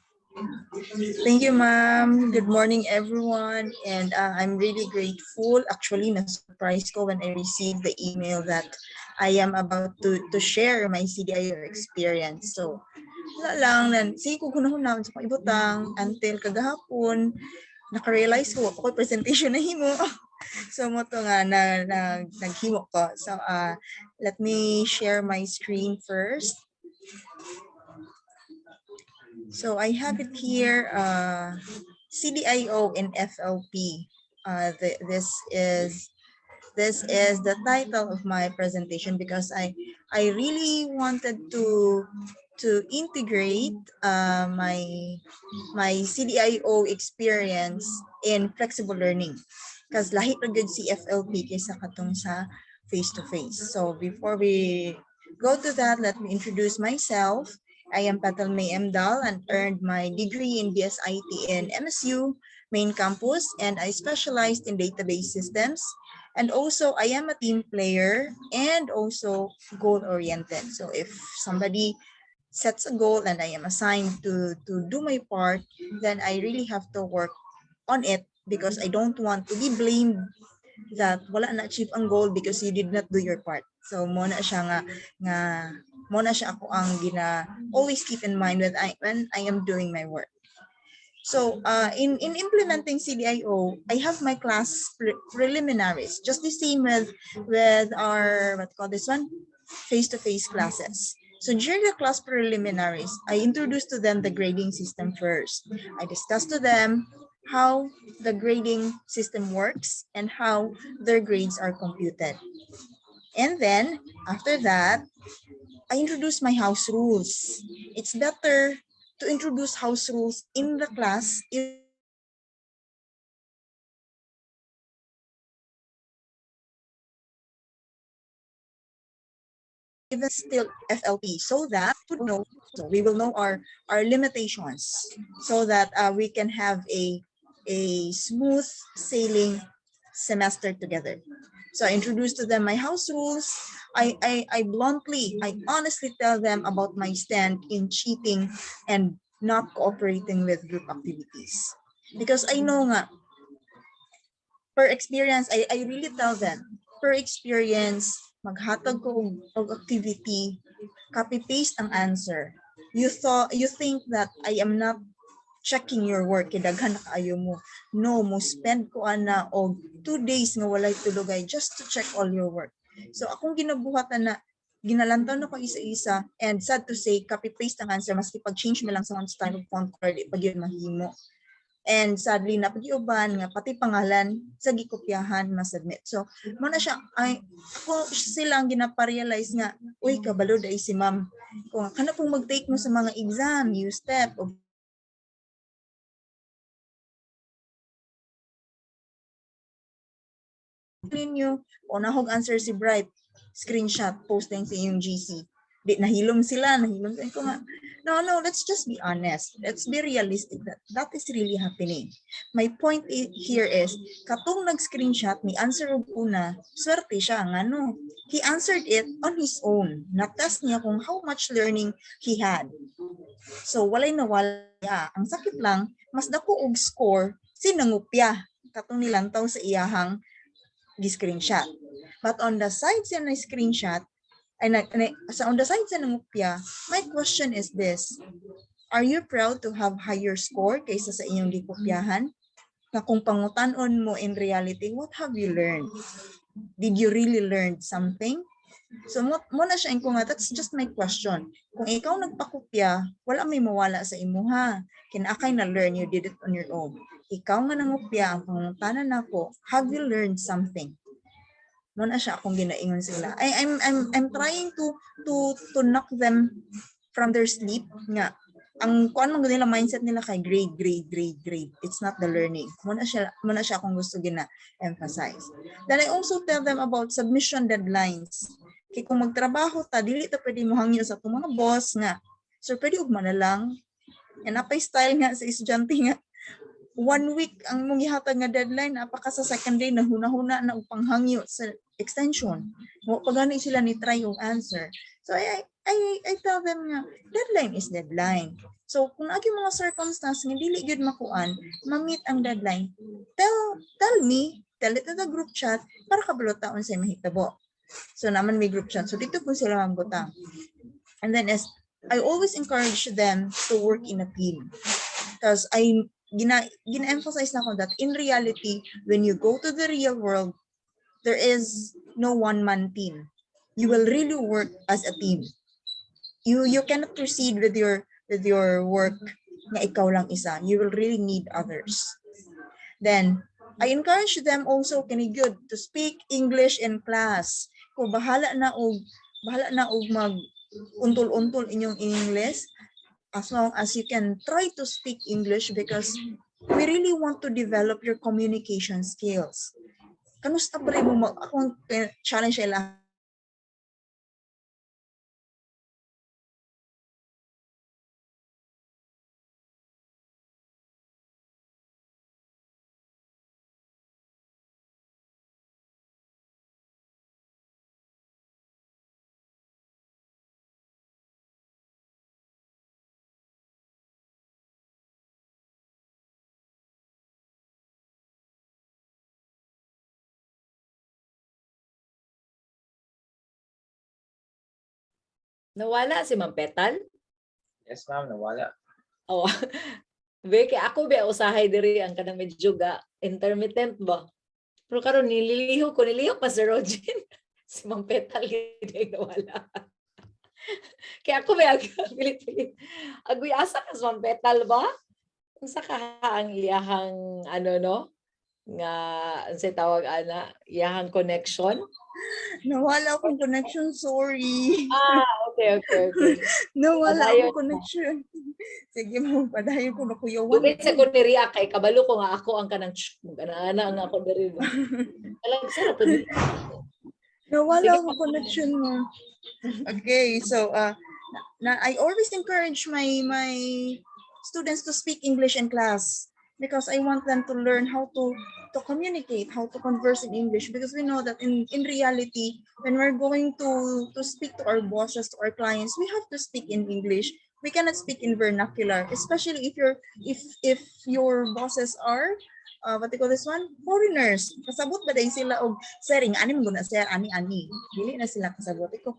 Thank you, ma'am. Good morning, everyone. And I'm really grateful. Actually, na-surprise ko when I received the email that I am about to share my CDIO experience. So, wala lang, sige ko kunahon sa paibutang until kagahapon, naka-realize ko, ako presentation na himo. So, mo to nga, naghimo ko. So, let me share my screen first. So I have it here, CDIO and FLP. This is the title of my presentation because I really wanted to integrate my CDIO experience in flexible learning because lahi ra gyud si FLP kaysa katong sa face-to-face. So before we go to that, let me introduce myself. I am Petal May Emdal and earned my degree in BSIT in MSU main campus, and I specialized in database systems. And also, I am a team player and also goal-oriented. So if somebody sets a goal and I am assigned to do my part, then I really have to work on it because I don't want to be blamed that wala na achieve ang goal because you did not do your part. So mo na siya nga mo na siya ako ang always keep in mind when I am doing my work. So in implementing CDIO, I have my class preliminaries, just the same with our what call this one, face-to-face classes. So during the class preliminaries, I introduced to them the grading system first. I discussed to them how the grading system works and how their grades are computed. And then after that, I introduced my house rules. It's better to introduce house rules in the class even still FLP so that we will know our limitations so that we can have a smooth sailing semester together. So I introduced to them my house rules. I honestly tell them about my stand in cheating and not cooperating with group activities. Because I know nga, per experience, I really tell them, per experience, maghatag ko og activity, copy-paste ang answer. You think that I am not checking your work, kidaghan na kaayo mo. No, mo spend ko ana og 2 days nga walay tulogay just to check all your work. So akong ginabuhatan na ginalantaw na ko isa-isa, and sad to say, copy-paste ang answer, maski pag-change mo lang sa style of font color, di pag yun mahimo. And sadly, napag-iuban nga pati pangalan sa gikopyahan masubmit. So, mo na siya, ako silang ginaparealize nga, uy, kabalo dahil si ma'am. Kung kana pong mag-take mo sa mga exam, USTP, o ninyo, o nahog answer si Bright, screenshot, posting sa iyong GC. Di, nahilom sila. Ko nga, no, let's just be honest. Let's be realistic that is really happening. My point here is, katong nag-screenshot, ni answer og una, swerte siya, nga no. He answered it on his own. Na-test niya kung how much learning he had. So, walay nawala. Ang sakit lang, mas dako og score, sinangupya. Katong nilantaw sa iyahang gi-screenshot. But on the side siya na screenshot, on the side siya ng upya, my question is this: are you proud to have higher score kaysa sa inyong gikopyahan? Na kung pangutan-on mo in reality, what have you learned? Did you really learn something? So mo na siya ko nga, that's just my question. Kung ikaw nagpakopya, wala may mawala sa imuha. Kinakay na learn, you did it on your own. Ikaw nga nangupya, ang pangutanan nako, have you learned something? Mo na siya akong ginaingon sila. I'm trying to knock them from their sleep nga. Ang kuan man nila mindset nila kay grade. It's not the learning. Mo na siya akong gusto gina-emphasize. Then I also tell them about submission deadlines. Kaya kung magtrabaho ta, dili ta pwede mo hangyo sa itong mga boss nga. So pwede ugma na lang. And napay style nga sa estudyante nga, 1 week ang mong gihatag nga deadline, apaka sa second day na huna-huna na upang hangyo sa extension. Mo pag gani sila ni try yung answer. So I tell them nga deadline is deadline. So kung agi mga circumstance nga dili gyud makuan, ma-meet ang deadline, tell me, tell it to the group chat para kabalo taon sa mahitabo. So naman may group chat. So dito po sila magbutang. And then as I always encourage them to work in a team. Because gina-emphasize na ko that in reality, when you go to the real world, there is no one-man team. You will really work as a team. You cannot proceed with your work na ikaw lang isa. You will really need others. Then, I encourage them also good to speak English in class. Kung bahala na og mag untol-untol inyong English, as long as you can try to speak English because we really want to develop your communication skills. Kanusta pa rin mo akong challenge sila. Nawala si Ma'am Petal? Yes, ma'am, nawala. Oh. Be, kay ako be usahay diri ang kanang medyo intermittent ba. Pero karon nililiho pa si Rogen. Si Ma'am Petal gid nawala. Kaya ako be pilit-pilit. Agoy asa ka sa Ma'am Petal ba? Unsa ka ang iyahang ano no? Nga unsay tawag ana, iyahang connection? Nawala akong connection, sorry. Okay. Nawala Padayon akong connection. Sige mo, padayon ko na kuyawan. Dugay sa ko ni Ria kay kabalo ko nga ako ang kanang ana nga ako diri ba. Alam sarap po. Nawala Sige. akong connection mo. Okay, so I always encourage my students to speak English in class because I want them to learn how to communicate, how to converse in English, because we know that in reality, when we're going to speak to our bosses, to our clients, we have to speak in English. We cannot speak in vernacular, especially if your bosses are what they call this one? Foreigners. Kasabot ba dahil sila og sering ani mo na sir ani. Dili na sila kasabot ko.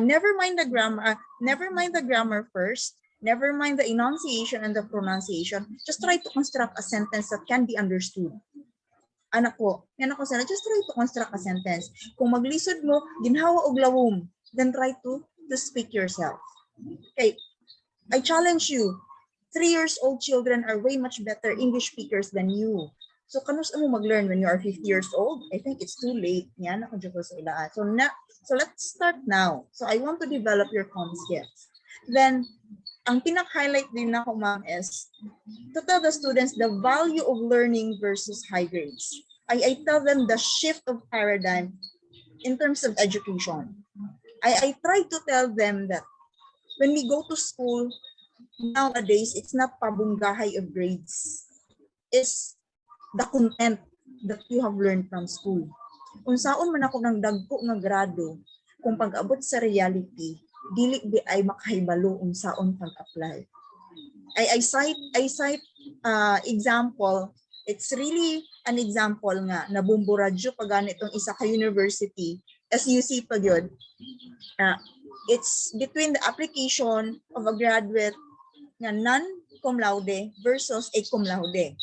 Never mind the grammar first. Never mind the enunciation and the pronunciation. Just try to construct a sentence that can be understood. Anak ko sila, just try to construct a sentence. Kung maglisod mo, ginhawa og lawom, then try to speak yourself. Okay, I challenge you. 3-year-old children are way much better English speakers than you. So kanus mo mag-learn when you are 50 years old? I think it's too late. Yan ako dyan ko sa ilaan. So let's start now. So I want to develop your comm skills. Then, ang pinak-highlight din ako, ma'am, is to tell the students the value of learning versus high grades. I tell them the shift of paradigm in terms of education. I try to tell them that when we go to school, nowadays, it's not pabunggahay of grades. It's the content that you have learned from school. Kung saon man ako ng dagko nga grado, kung pag-abot sa reality, dili di ay makahibalo unsaon pag-apply. I cite example. It's really an example nga nabumburadyo pa ganitong isa ka university, SUC pa gyud. It's between the application of a graduate nga non-cum laude versus a cum laude.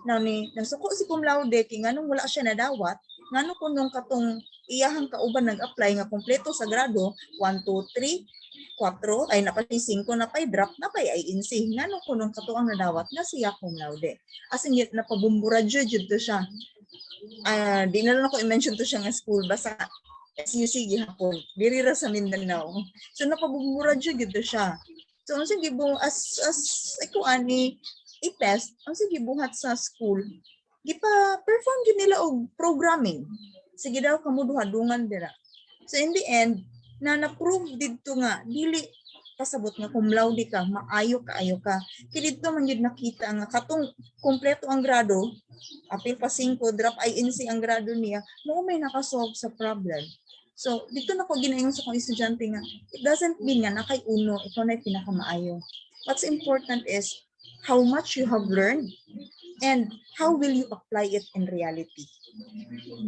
Now nasuko si cum laude kay nganong wala siya nadawat, ngano kun nung katong iyahang kauban nag-apply nga kompleto sa grado 1 2 3 4 ay napay 5 napay drop napay ay insi ngano kun nung katuang nadawat nga siya cum laude. As in napabumburadyo jud to siya. Di na lang ako i-mention to siya nga school basta SUC gihapon diri ra sa Mindanao. So napabumburadyo jud to siya. So ang sige as ako ani i-test, ang sige buhat sa school, gipa-perform yun nila og programming. Sige daw kamo duha-dungan dira. So in the end, na-prove didto nga dili pasabot nga cum laude ka, maayo ka. Kay didto man yun nakita nga katong kompleto ang grado, apil pa 5, drop INC ang grado niya, mo may nakasolve sa problem. So, dito na ko ginayon sa kong estudyante nga, it doesn't mean nga na kay uno, ikaw na yung pinakamaayo. What's important is how much you have learned and how will you apply it in reality.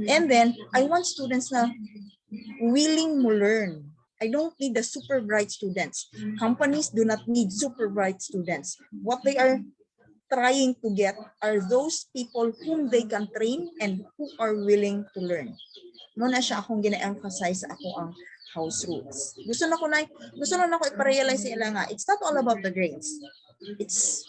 And then, I want students na willing to learn. I don't need the super bright students. Companies do not need super bright students. What they are trying to get are those people whom they can train and who are willing to learn. Muna siya akong gina-emphasize ako ang house rules. Gusto na ko iparealize sila nga, it's not all about the grades. It's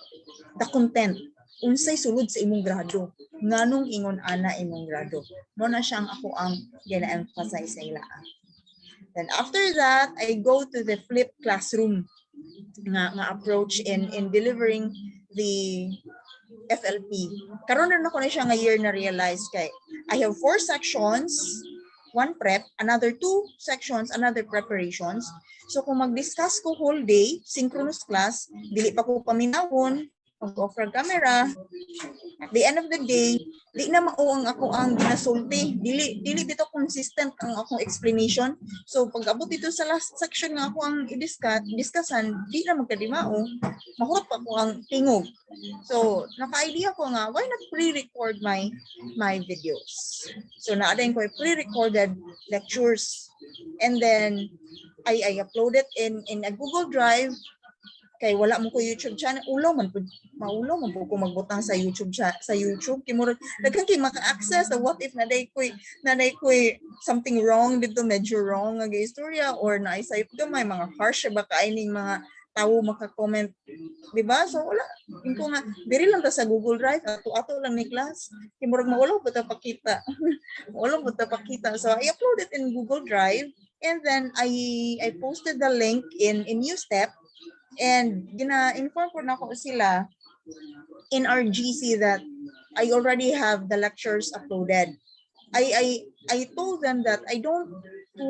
the content. Unsay sulod sa imong grado. Nganong ingon ana imong grado. Muna siya ako ang gina-emphasize sa ila. Then after that, I go to the flipped classroom nga approach in delivering the FLP. Karon na ako na siya nga year na realize kay I have 4 sections, 1 prep, another 2 sections, another preparations. So kung mag-discuss ko whole day, synchronous class, dili pa ko paminawon, mag-offer camera, at the end of the day, di na mao ang ako ang ginasulti. Dili dito consistent ang akong explanation. So pag abot dito sa last section nga ako ang discussan, di na magkadimao. Mahurot pa ko ang tingog. So naka-idea ko nga, why not pre-record my videos? So naadayin ko pre-recorded lectures. And then I upload it in a Google Drive. Kay wala mo ko YouTube channel, maulo man po ko magbutang sa YouTube kay murag daghan kay maka-access sa what if naday koy something wrong dito, medyo wrong nga istorya or naisayop gamay mga harsh ba kaining mga tawo maka-comment, di ba? So wala ko nga diri lang ta sa Google Drive ato lang ni class kay murag maulo ba ta pakita. Maulo ba ta pakita. So I upload it in Google Drive and then I posted the link in USTP. And gina-inform ko na ko sila in our GC that I already have the lectures uploaded. I told them that I don't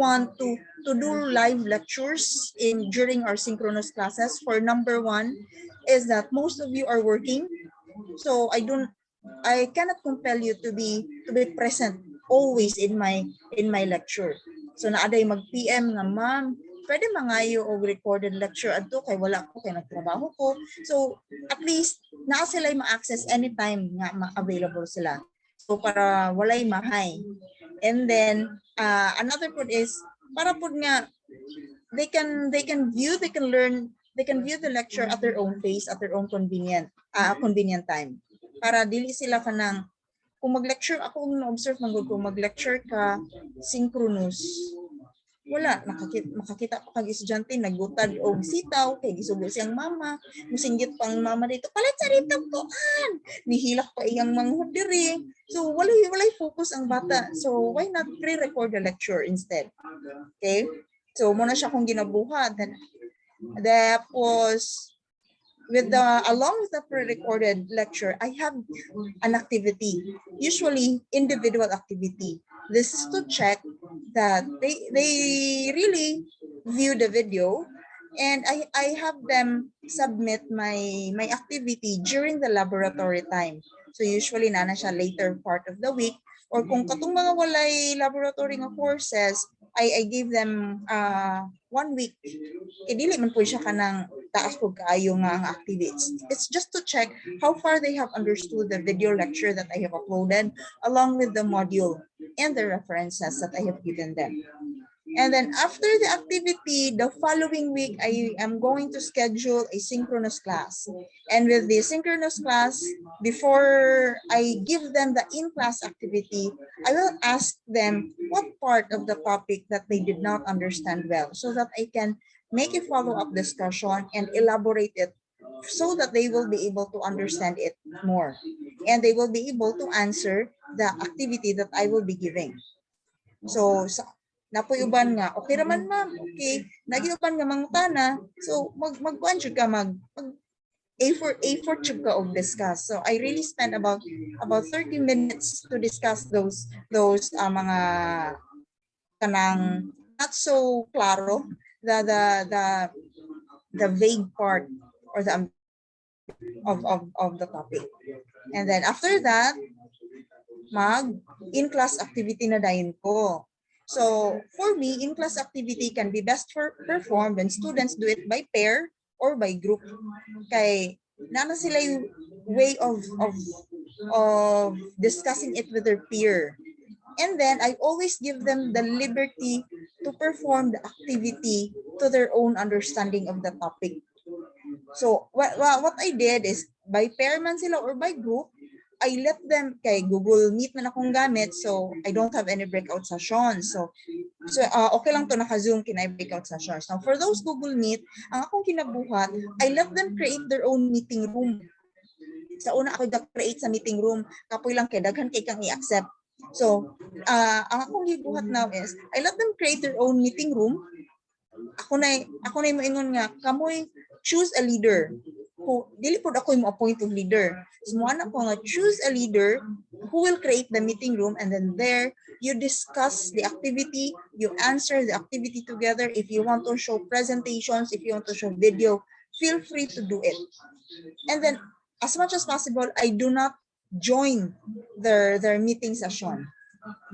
want to do live lectures during our synchronous classes. For number 1 is that most of you are working, so I cannot compel you to be present always in my lecture. So naaday mag-PM nga, ma'am, pwede mangayo og recorded lecture adto kay wala ko kay nagtrabaho ko. So at least naa sila ma-access anytime nga available sila. So para walay mahay. And then another point is para pud nga they can view the lecture at their own pace, at their own convenient time. Para dili sila kanang kung mag-lecture ako na-observe man gud kung mag-lecture ka synchronous, wala makakita pa kag estudyante naggutad og sitaw kay gisugo siyang mama, musinggit pang mama dito palit sa ritong tuan, nihilak pa iyang manghud diri. So walay focus ang bata. So why not pre-record the lecture instead? Okay, so muna siya kung ginabuhat. Then along with the pre-recorded lecture, I have an activity, usually individual activity. This is to check that they really view the video, and I have them submit my activity during the laboratory time. So usually na siya later part of the week, or kung katong mga walay laboratory nga courses, I gave them 1 week. Dili man po siya kanang taas po kaayo nga ang activities. It's just to check how far they have understood the video lecture that I have uploaded, along with the module and the references that I have given them. And then after the activity, the following week, I am going to schedule a synchronous class. And with the synchronous class, before I give them the in-class activity, I will ask them what part of the topic that they did not understand well, so that I can make a follow-up discussion and elaborate it so that they will be able to understand it more. And they will be able to answer the activity that I will be giving. So, napoy uban nga, okay raman ma'am, okay, nagiuban nga mangutana, so magkuan jud ka A4 jud ka og discuss. So I really spent about 30 minutes to discuss those mga kanang not so klaro, the vague part or the of the topic. And then after that, mag in-class activity na dayon ko. So for me, in-class activity can be best performed when students do it by pair or by group. Kay nana sila yung way of discussing it with their peer. And then I always give them the liberty to perform the activity to their own understanding of the topic. So what I did is by pair man sila or by group, I let them kay Google Meet man akong gamit, so I don't have any breakout sessions. So okay lang to naka-Zoom kinay breakout sessions. Now for those Google Meet, ang akong kinabuhat, I let them create their own meeting room. Sa una ako create sa meeting room, kapoy lang kay daghan kay kang i-accept. So, ang akong gibuhat now is, I let them create their own meeting room. Ako na moingon nga, kamoy choose a leader. Dili pod ako yung appoint of leader. So, mo anak ko nga, choose a leader who will create the meeting room, and then there, you discuss the activity, you answer the activity together. If you want to show presentations, if you want to show video, feel free to do it. And then, as much as possible, I do not join their meeting session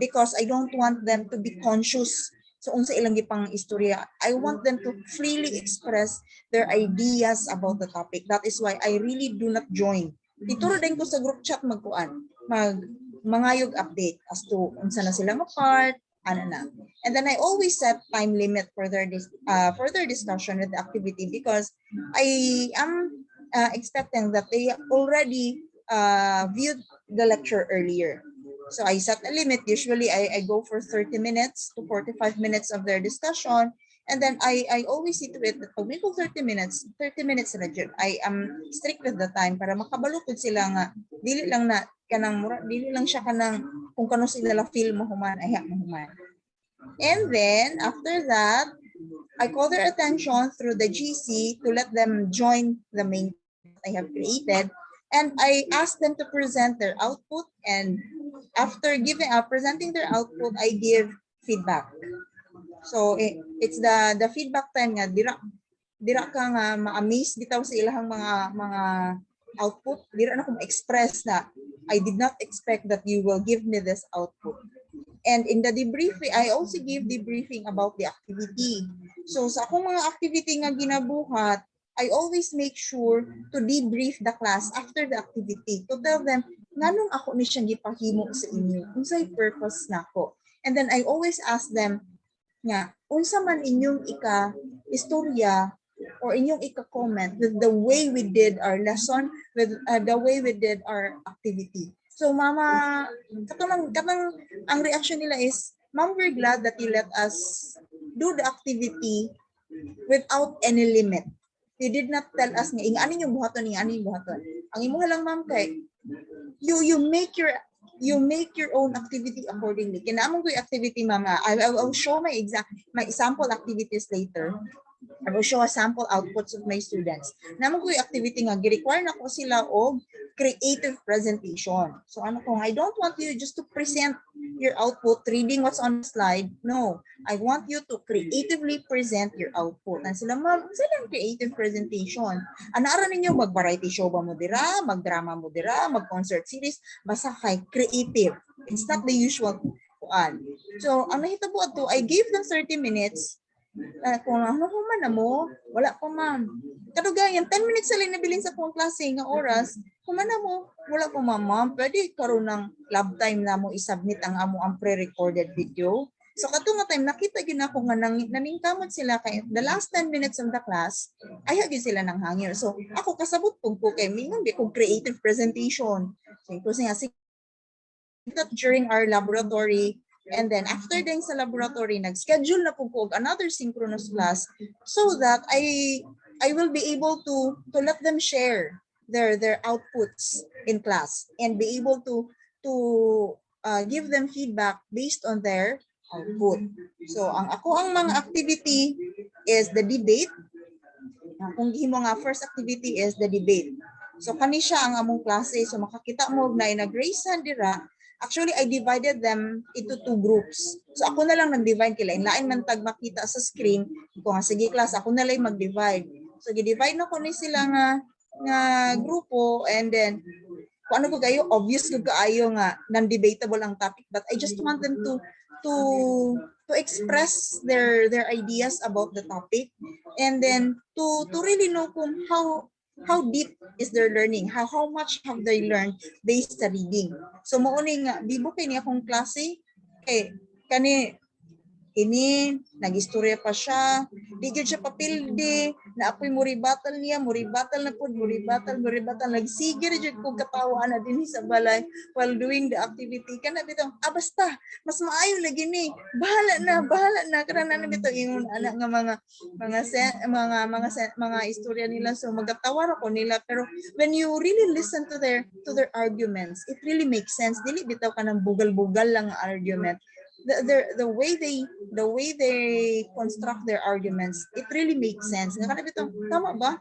because I don't want them to be conscious sa unsa ilang gipang istorya. I want them to freely express their ideas about the topic. That is why I really do not join. Ituro din ko sa group chat mangayog update as to unsa na sila ma-part, ano na. And then I always set time limit for their discussion with the activity because I am expecting that they already viewed the lecture earlier. So I set a limit. Usually I go for 30 minutes to 45 minutes of their discussion. And then I always see to it that pag may 30 minutes na dyan, I am strict with the time para makabalukod sila nga, dili lang siya kanang kung kano sila feel mo human, ay mo human. And then after that, I call their attention through the GC to let them join the main I have created, and I ask them to present their output, and after presenting their output, I give feedback. So it's the feedback time nga dira ka nga ma-amaze bitaw sa ilahang mga output, dira na ko ma-express na I did not expect that you will give me this output. And in the debriefing, I also give debriefing about the activity. So sa akong mga activity nga ginabuhat, I always make sure to debrief the class after the activity to tell them nganong ako ni siyang gipahimo sa inyo, unsay purpose nako. And then I always ask them nga unsa man inyong istorya or inyong comment with the way we did our lesson, with the way we did our activity. So mama, katong ang reaction nila is, Ma'am, we're glad that you let us do the activity without any limit. You did not tell us nga ingani yung buhaton. Ang imo lang ma'am kay you make your own activity accordingly. Kinamong ko yung activity mama. I will show my sample activities later. I will show a sample outputs of my students. Namang ko yung activity nga gi-require na ko sila og creative presentation. So ano ko, I don't want you just to present your output reading what's on the slide. No, I want you to creatively present your output. And sila, ma'am, sila creative presentation. Anara ninyo, mag-variety show ba mo dira, mag-drama mo dira, mag-concert series, basta kay creative. It's not the usual one. So, ang nahitabo ato, I gave them 30 minutes. Kung ano man na mo, wala pa ma'am. Kadugayan, 10 minutes sa lang nabilin sa pong klase nga oras, kung man na mo, wala pa ma'am, pwede karon ng lab time na mo isubmit ang pre-recorded video. So kato nga time, nakita gina ko nga naningkamot sila kay the last 10 minutes of the class, ay hagin sila ng hangyo. So ako kasabot po kay mingon di ko creative presentation. So ito nga during our laboratory. And then after din sa laboratory, nag-schedule na po ko another synchronous class so that I will be able to let them share their outputs in class and be able to give them feedback based on their output. So ang mga activity is the debate. Kung gihimo nga first activity is the debate. So kani siya ang among klase. So makakita mo na nag-raise hand dira. Actually, I divided them into 2 groups. So ako na lang nag-divide kila. Lain man tag makita sa screen. Kung nga, sige class, ako na lang mag-divide. So, gi-divide na ko ni sila nga grupo, and then kung ano ko kayo, obvious ko kaayo nga non-debatable ang topic, but I just want them to express their ideas about the topic, and then to really know kung how deep is their learning, how much have they learned based sa reading. So mao ni nga bibo kay ni akong klase kay kani ini nagistorya pa siya, di gyud siya papildi, na ako'y muribatal niya, muribatal na pud, muribatal, nagsigir jud ko katawa na dinhi sa balay while doing the activity. Kana bitaw, basta, mas maayo lagi ni, bahala na, kana na bitaw ingon ana nga mga istorya nila, so magatawa ko nila, pero when you really listen to their arguments, it really makes sense. Dili bitaw kanang bugal-bugal lang ang argument. The way they construct their arguments, it really makes sense. Nga bitaw, tama ba?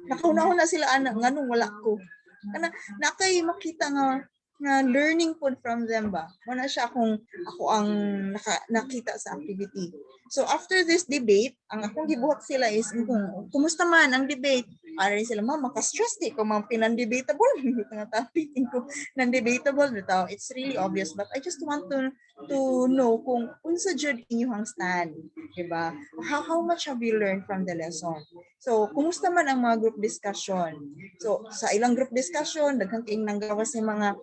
Nakaunahon na sila anak nganong wala ko. Kana nakay makita nga learning pod from them ba. Wala siya ako ang nakita sa activity. So after this debate, ang akong gibuhat sila is kumusta man ang debate? Ari sila maka-stress di ko mga pinan-debatable nga topic ko non-debatable bitaw. It's really obvious, but I just want to know kung unsa jud inyong stand, diba? How much have you learned from the lesson? So kumusta man ang mga group discussion? So sa ilang group discussion daghang kaing nanggawas ni mga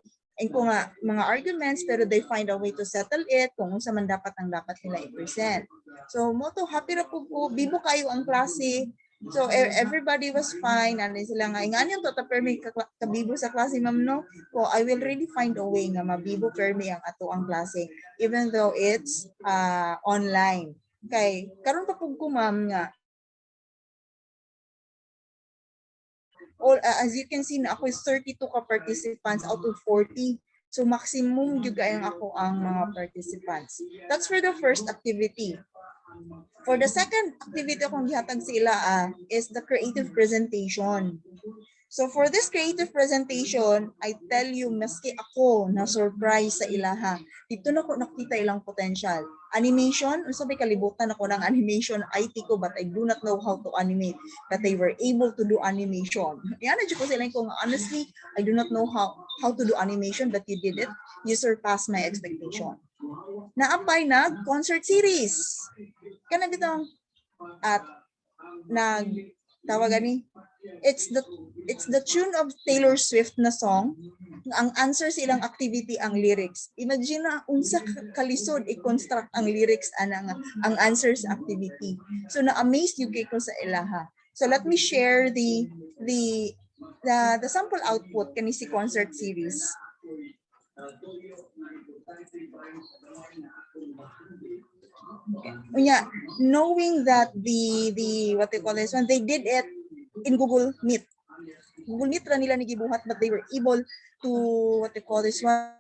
mga arguments, pero they find a way to settle it kung unsa man dapat nila i-present. So mo to happy ra po bibo kayo ang klase. So everybody was fine, and sila nga inganyon to permi kabibo sa klase ma'am no. So I will really find a way nga mabibo permi ang ato ang klase even though it's online. Kay karon pa pug ko ma'am nga as you can see na ako is 32 ka participants out of 40. So maximum jud kay ang ako ang mga participants. That's for the first activity. For the second activity akong gihatag sa ila is the creative presentation. So for this creative presentation, I tell you, maski ako na surprise sa ilaha. Dito na ko nakita ilang potential. Animation, unsa bay kalibutan ako ng animation IT ko, but I do not know how to animate. But they were able to do animation. Yan na ko sila kung honestly, I do not know how to do animation, but you did it. You surpassed my expectation. Naapay na concert series. Kana bitong at tawag ani, it's the tune of Taylor Swift na song. Ang answer sa ilang activity ang lyrics. Imagine na unsa kalisod i-construct ang lyrics ang answer sa activity. So na-amaze yung kay ko sa ilaha. So let me share the sample output kani si concert series. Yeah, knowing that the what they call this one, they did it in Google Meet. Google Meet ra nila ni gibuhat, but they were able to what they call this one,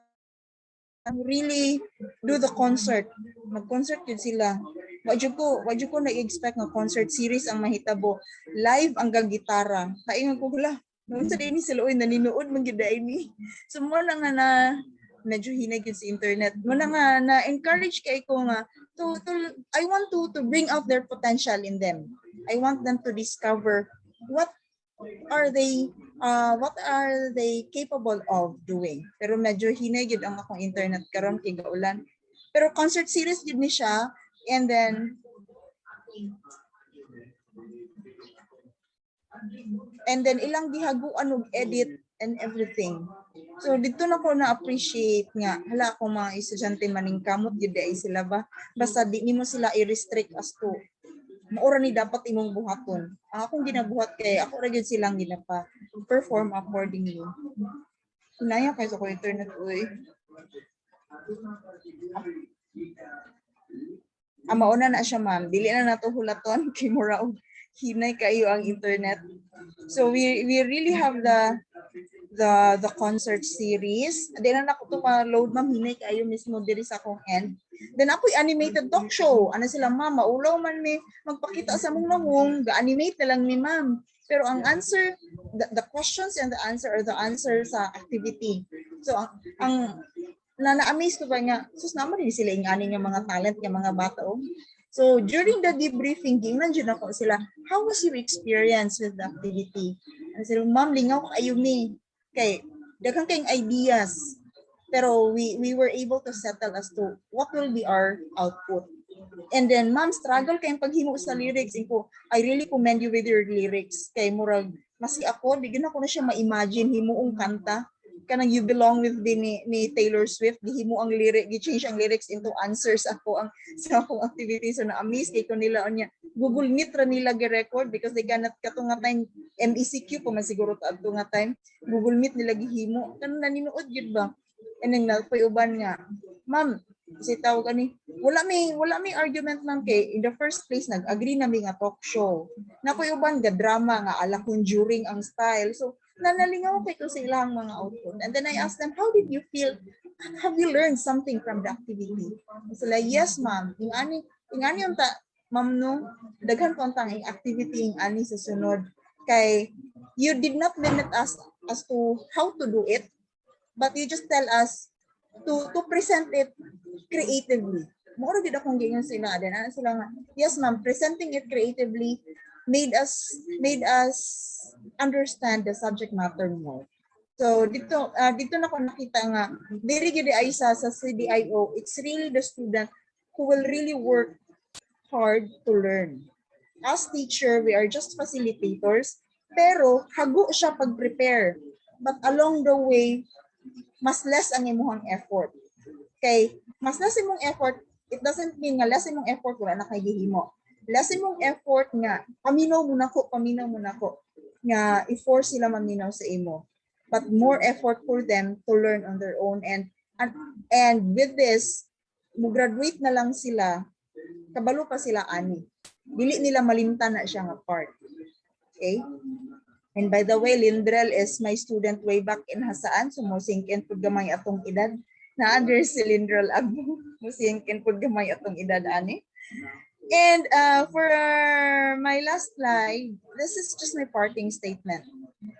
really do the concert. Mag-concert yun sila. Wadyo ko na-expect nga concert series ang mahitabo. Live ang gitara. Kaingan ko hula. Noon sa din sila naninuod man gyud ni. So mo na nga na medyo hinay yun sa internet. Mo na nga na-encourage kay ko nga I want to bring out their potential in them. I want them to discover what are they capable of doing. Pero medyo hinay yun ang akong internet karon kay gaulan. Pero concert series yun ni siya, and then ilang gihaguan og edit and everything. So dito na ko na-appreciate nga hala akong mga estudyante maning kamot gyud ay sila ba, basta di nimo sila i-restrict as to maura ni dapat imong buhaton. Ang akong ginabuhat kay ako ra gyud silang ginapa perform accordingly. Hinaya kay sa ko internet oy. Mauna na siya ma'am, dili na nato hulaton kay mura og hinay kayo ang internet. So we really have the concert series. Then na ako to ma-load ma'am, hinay kayo mismo diri sa akong end. Then ako'y animated talk show. Ano sila ma'am, maulaw man mi magpakita sa mong namong, ga-animate na lang ni ma'am. Pero ang answer, the questions and the answer are the answer sa activity. So ang na-amaze ko ba nga, sus naman din sila ingani nga mga talent nga mga bata. So during the debriefing, nandiyan ako sila, how was your experience with the activity? Ano sila, ma'am, lingaw kayo mi. Kay daghang kayong ideas. Pero we were able to settle as to what will be our output. And then, ma'am, struggle kayong paghimo sa lyrics. Ko, I really commend you with your lyrics. Kay murag, masi ako, di na ko na siya ma-imagine, himuong kanta. Kanang You Belong With ni Taylor Swift, gihimo ang lyric, gi-change ang lyrics into answers ako ang sa akong activities. So na-amaze kay ko nila niya. Google Meet ra nila gi-record because they cannot katunga time MECQ pa man siguro to nga time. Google Meet nila gihimo. Kanang naninuod gyud ba? And then nagpayuban nga, ma'am, kasi tawag ani, wala may argument ma'am kay in the first place nag-agree na mi nga talk show. Napayuban ga drama nga ala conjuring ang style. So nanalingaw kay ko sa ilang mga output. And then I asked them, how did you feel? Have you learned something from the activity? Sila, yes ma'am. Ingani yung ma'am no, daghan po ang activity yung ani sa sunod. Kay you did not limit us as to how to do it, but you just tell us to present it creatively. Moro gid akong gingon sila then ana sila nga, yes ma'am, presenting it creatively made us understand the subject matter more. So dito na ko nakita nga very gid ay sa CDIO, it's really the student who will really work hard to learn. As teacher, we are just facilitators, pero hago siya pag-prepare. But along the way, mas less ang imong effort. Okay, mas less imong effort, it doesn't mean nga less imong effort wala na kay gihimo. Less imong effort nga paminaw mo nako nga i-force sila maminaw sa imo. But more effort for them to learn on their own and with this, mo graduate na lang sila, kabalo pa sila ani. Dili nila malimtan na siya nga part. Okay? And by the way, Lindrel is my student way back in Hasaan. So, musingkin po gamay atong edad. Na-under si Lindrel Abu. Musingkin po gamay atong edad, ani. And for my last slide, this is just my parting statement.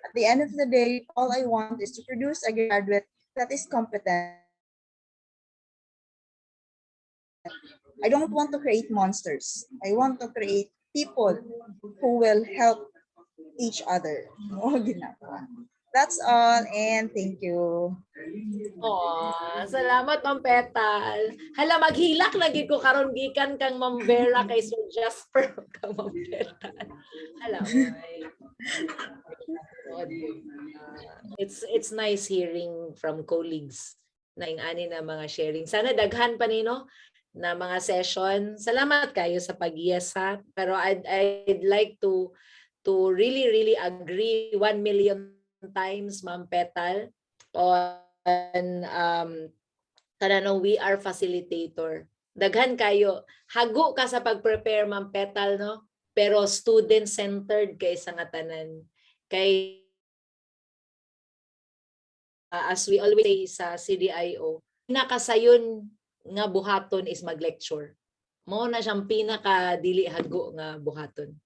At the end of the day, all I want is to produce a graduate that is competent. I don't want to create monsters. I want to create people who will help each other. That's all, and thank you. Oh, salamat Ma'am Petal. Hala maghilak lagi ko karon gikan kang Ma'am Vera kay Sir Jasper kang Ma'am Petal. Hala it's nice hearing from colleagues na ingani na mga sharing. Sana daghan pa nino na mga session. Salamat kayo sa pag-yes pero I'd like to really agree 1 million times Ma'am Petal on we are facilitator. Daghan kayo. Hago ka sa pag-prepare Ma'am Petal no, pero student-centered kay sa nga tanan. Kay as we always say sa CDIO, pinakasayon nga buhaton is mag-lecture. Mao na siyang pinaka dili hago nga buhaton.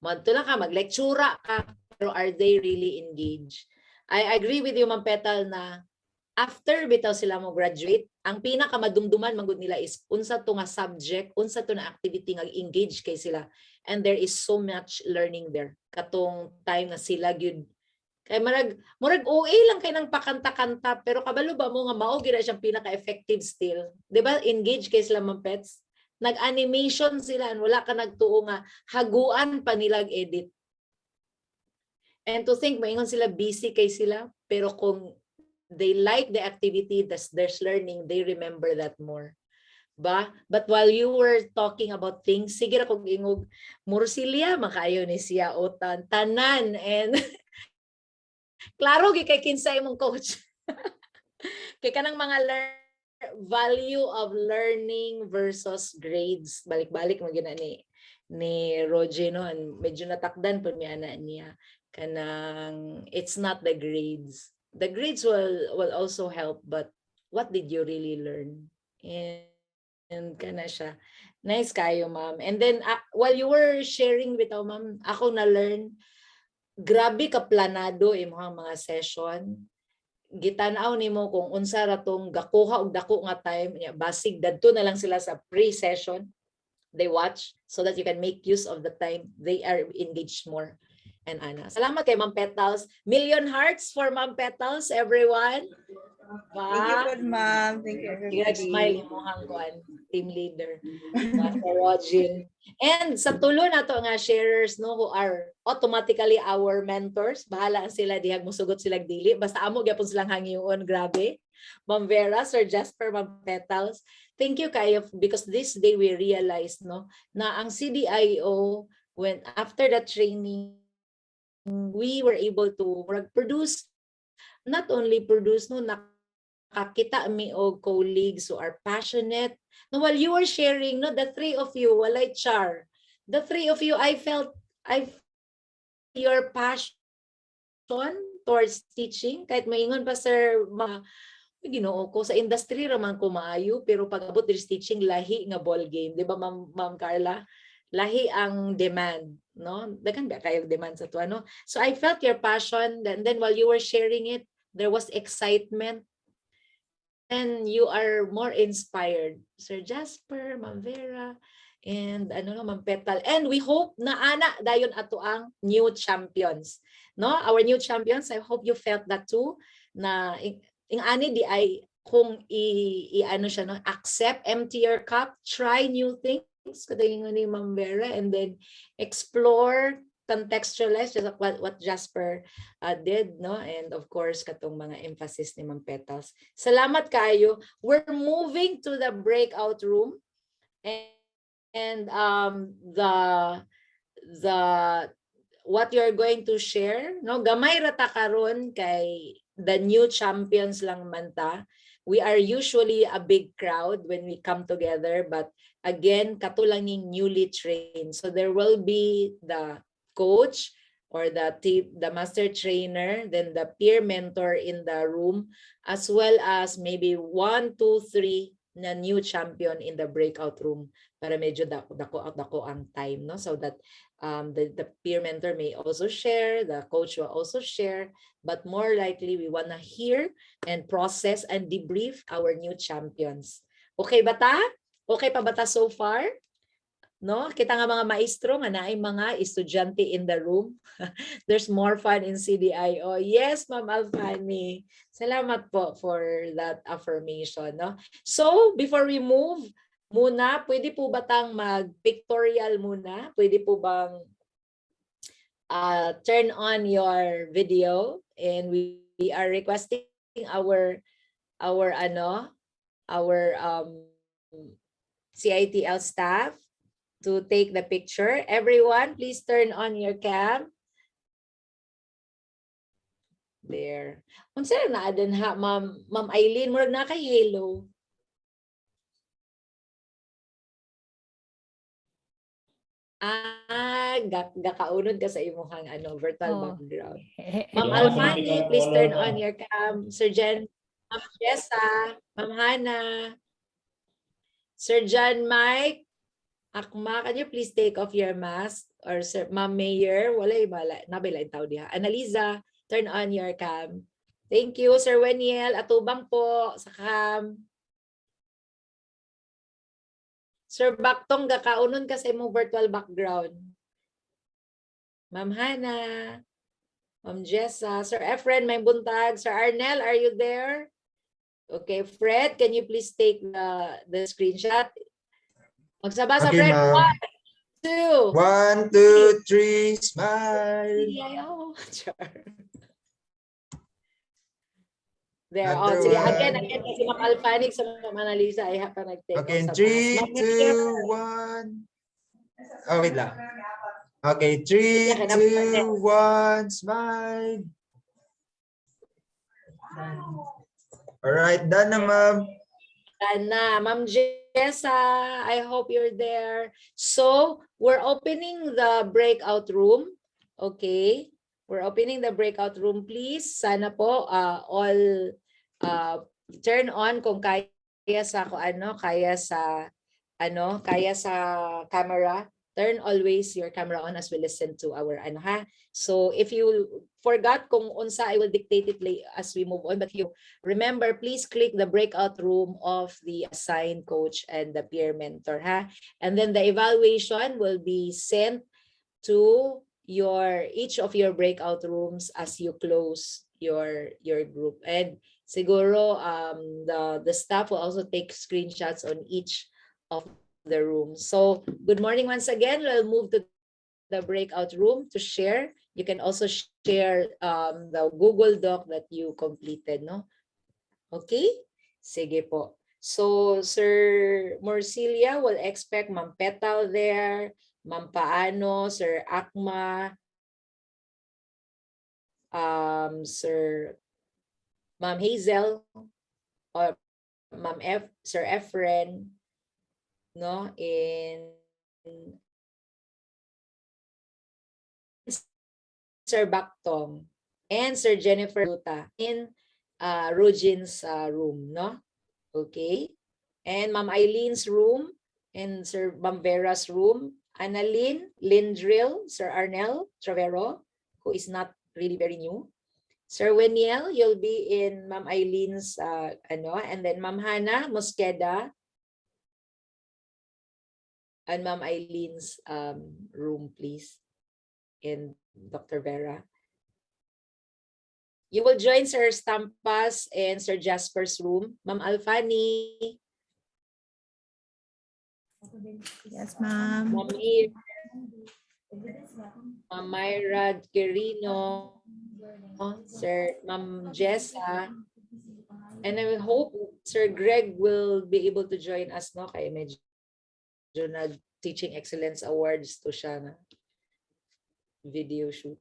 Magtula ka, mag-lectura ka, pero are they really engaged? I agree with you, Ma'am Petal, na after bitaw sila mo graduate, ang pinakamadumduman magud nila is unsa to nga subject, unsa to na activity nga engage kay sila. And there is so much learning there. Katong time nga sila gyud kay murag OA lang kay nang pakanta-kanta, pero kabalo ba mo nga mao gyud siyang pinaka-effective still. 'Di ba? Engage kay sila Ma'am Pets. Nag-animation sila and wala ka nagtuo nga haguan pa nilag edit. And to think maingon sila busy kay sila pero kung they like the activity there's learning, they remember that more. Ba? But while you were talking about things, sige ra kog ingog Mursilia makayo ni siya o tanan and klaro gi kay kinsa imong coach. Kay kanang mga value of learning versus grades. Balik-balik mo gina ni Roger no, and medyo natakdan po niya na niya kanang it's not the grades. The grades will also help, but what did you really learn? And kana siya. Nice kayo, ma'am. And then while you were sharing with our ma'am, ako na learn grabe ka planado imong mga session. Gitanaw nimo kung unsa ra tong gakuha og dako nga time, basig dadto na lang sila sa pre-session. They watch so that you can make use of the time. They are engaged more. and Ana. Salamat kay Ma'am Petals. Million hearts for Ma'am Petals, everyone. Thank you, good ma'am. Thank you, Smile everybody. mo hangguan, team leader. Master Rogin. And sa tulo na to nga sharers no who are automatically our mentors, bahala sila dihag musugot sila dili basta amo gyapon silang hangyoon, grabe. Ma'am Vera, Sir Jasper, Ma'am Petals. Thank you kayo because this day we realized no na ang CDIO when after the training we were able to produce not only produce no nakakita mi og colleagues who are passionate. No, while you were sharing, no, the three of you, walay char. The three of you, I felt your passion towards teaching. Kahit maingon pa sir, Ginoo ko sa industry raman ko maayo pero pag abot diri teaching lahi nga ball game, di ba Ma'am Carla? Lahi ang demand, no? Daghan ba kayo demand sa tuwa, no? So I felt your passion, then while you were sharing it, there was excitement. And you are more inspired, Sir Jasper, Ma'am Vera, and Ma'am Petal. And we hope na ana dayon ato ang new champions, no? Our new champions. I hope you felt that too. Na ing ani di ay kung ano siya no, accept, empty your cup, try new things. Kadayon ni Ma'am Vera, and then explore, contextualize just what Jasper did, no? And of course, katong mga emphasis ni Ma'am Petals. Salamat kayo. We're moving to the breakout room, and the what you're going to share, no? Gamay rata karon kay the new champions lang manta. We are usually a big crowd when we come together, but again, katulang newly trained. So there will be the coach or the master trainer, then the peer mentor in the room, as well as maybe 1, 2, 3 na new champion in the breakout room para medyo dako ang time, no? So that the peer mentor may also share, the coach will also share, but more likely we want to hear and process and debrief our new champions. Okay ba ta? Okay pa ba ta so far? No, kita nga mga maestro nga naay mga estudyante in the room. There's more fun in CDIO. Yes, Ma'am Alfani. Salamat po for that affirmation, no? So, before we move, muna, pwede po ba tang mag-pictorial muna? Pwede po bang turn on your video, and we are requesting our CITL staff to take the picture. Everyone, please turn on your cam. There. Unsa na adan ha, Ma'am Eileen, murag na kay hello. Gakaunod ka sa imong virtual background. Ma'am Alfani, please turn on your cam. Sir Jen, Ma'am Jessa, Ma'am Hannah, Sir John Mike, Akma, can you please take off your mask? Or Sir Ma'am Mayor, nabilay tao diha. Annalisa, turn on your cam. Thank you, Sir Weniel. Atubang po sa cam. Sir Baktong, gakaunon ka sa imong virtual background. Ma'am Hannah, Ma'am Jessa, Sir Efren, may buntag. Sir Arnel, are you there? Okay, Fred, can you please take the screenshot? Magsabasa, Okay, Fred. ma'am. 1, 2. 1, 2, 3, smile. There. Another Sige, one. again, kasi Ma'am sa Ma'am Annalisa, I have to nag-take Okay, off sa 3, mask. 2, 1. Oh, wait lang. Okay, 3, 2, 1, smile. Alright, done na, ma'am. Done na. Ma'am Jessa, I hope you're there. So, we're opening the breakout room. Okay? We're opening the breakout room. Please, sana po all turn on kung kaya sa camera. Turn always your camera on as we listen to our So if you forgot kung unsa, I will dictate it as we move on. But you remember, please click the breakout room of the assigned coach and the peer mentor. And then the evaluation will be sent to each of your breakout rooms as you close your group. And siguro the staff will also take screenshots on each of the rooms. So good morning once again. We'll move to the breakout room to share. You can also share the Google Doc that you completed, no? Okay? Sige po. So Sir Morcilia will expect Ma'am Petal there, Ma'am Paano, Sir Akma, Sir Ma'am Hazel, or Sir Efren, no? In Sir Baktong, and Sir Jennifer Luta in Rujin's room, no? Okay. And Ma'am Eileen's room, and Sir Ma'am Vera's room, Annalyn, Lindrill, Sir Arnel Travero, who is not really very new. Sir Weniel, you'll be in Ma'am Eileen's and then Ma'am Hannah Mosqueda and Ma'am Eileen's room, please, in Dr. Vera. You will join Sir Stampas and Sir Jasper's room. Ma'am Alfani, Yes, ma'am. Ma'am Mir, Ma'am Myra Quirino, Sir Ma'am Jessa, and I hope Sir Greg will be able to join us, no? Kaya medyo nag-Teaching Excellence Awards to siya na video shoot.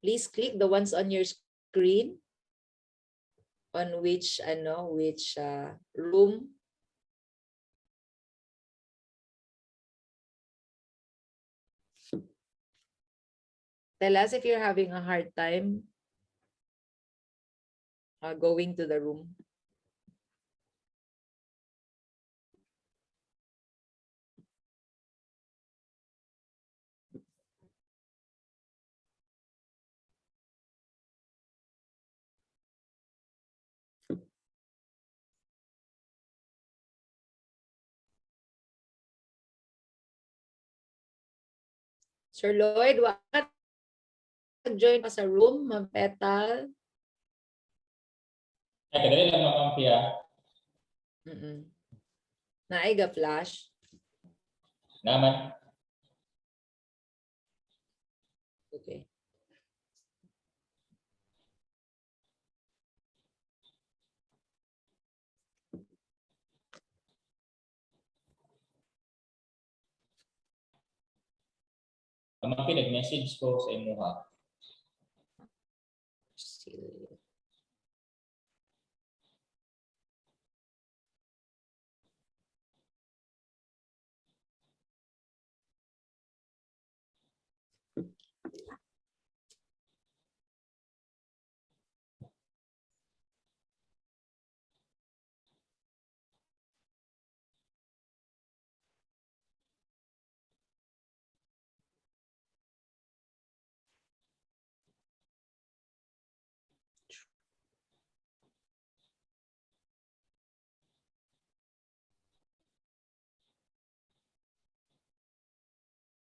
Please click the ones on your screen on which room tell us if you're having a hard time going to the room. Sir Lloyd, wakit join pa sa room, Ma'am Petal. Ay, kadali lang Ma'am Amphi Naiga flash. Naman. Okay. Ma'am Amphi, nag-message ko sa inyo ha. Still.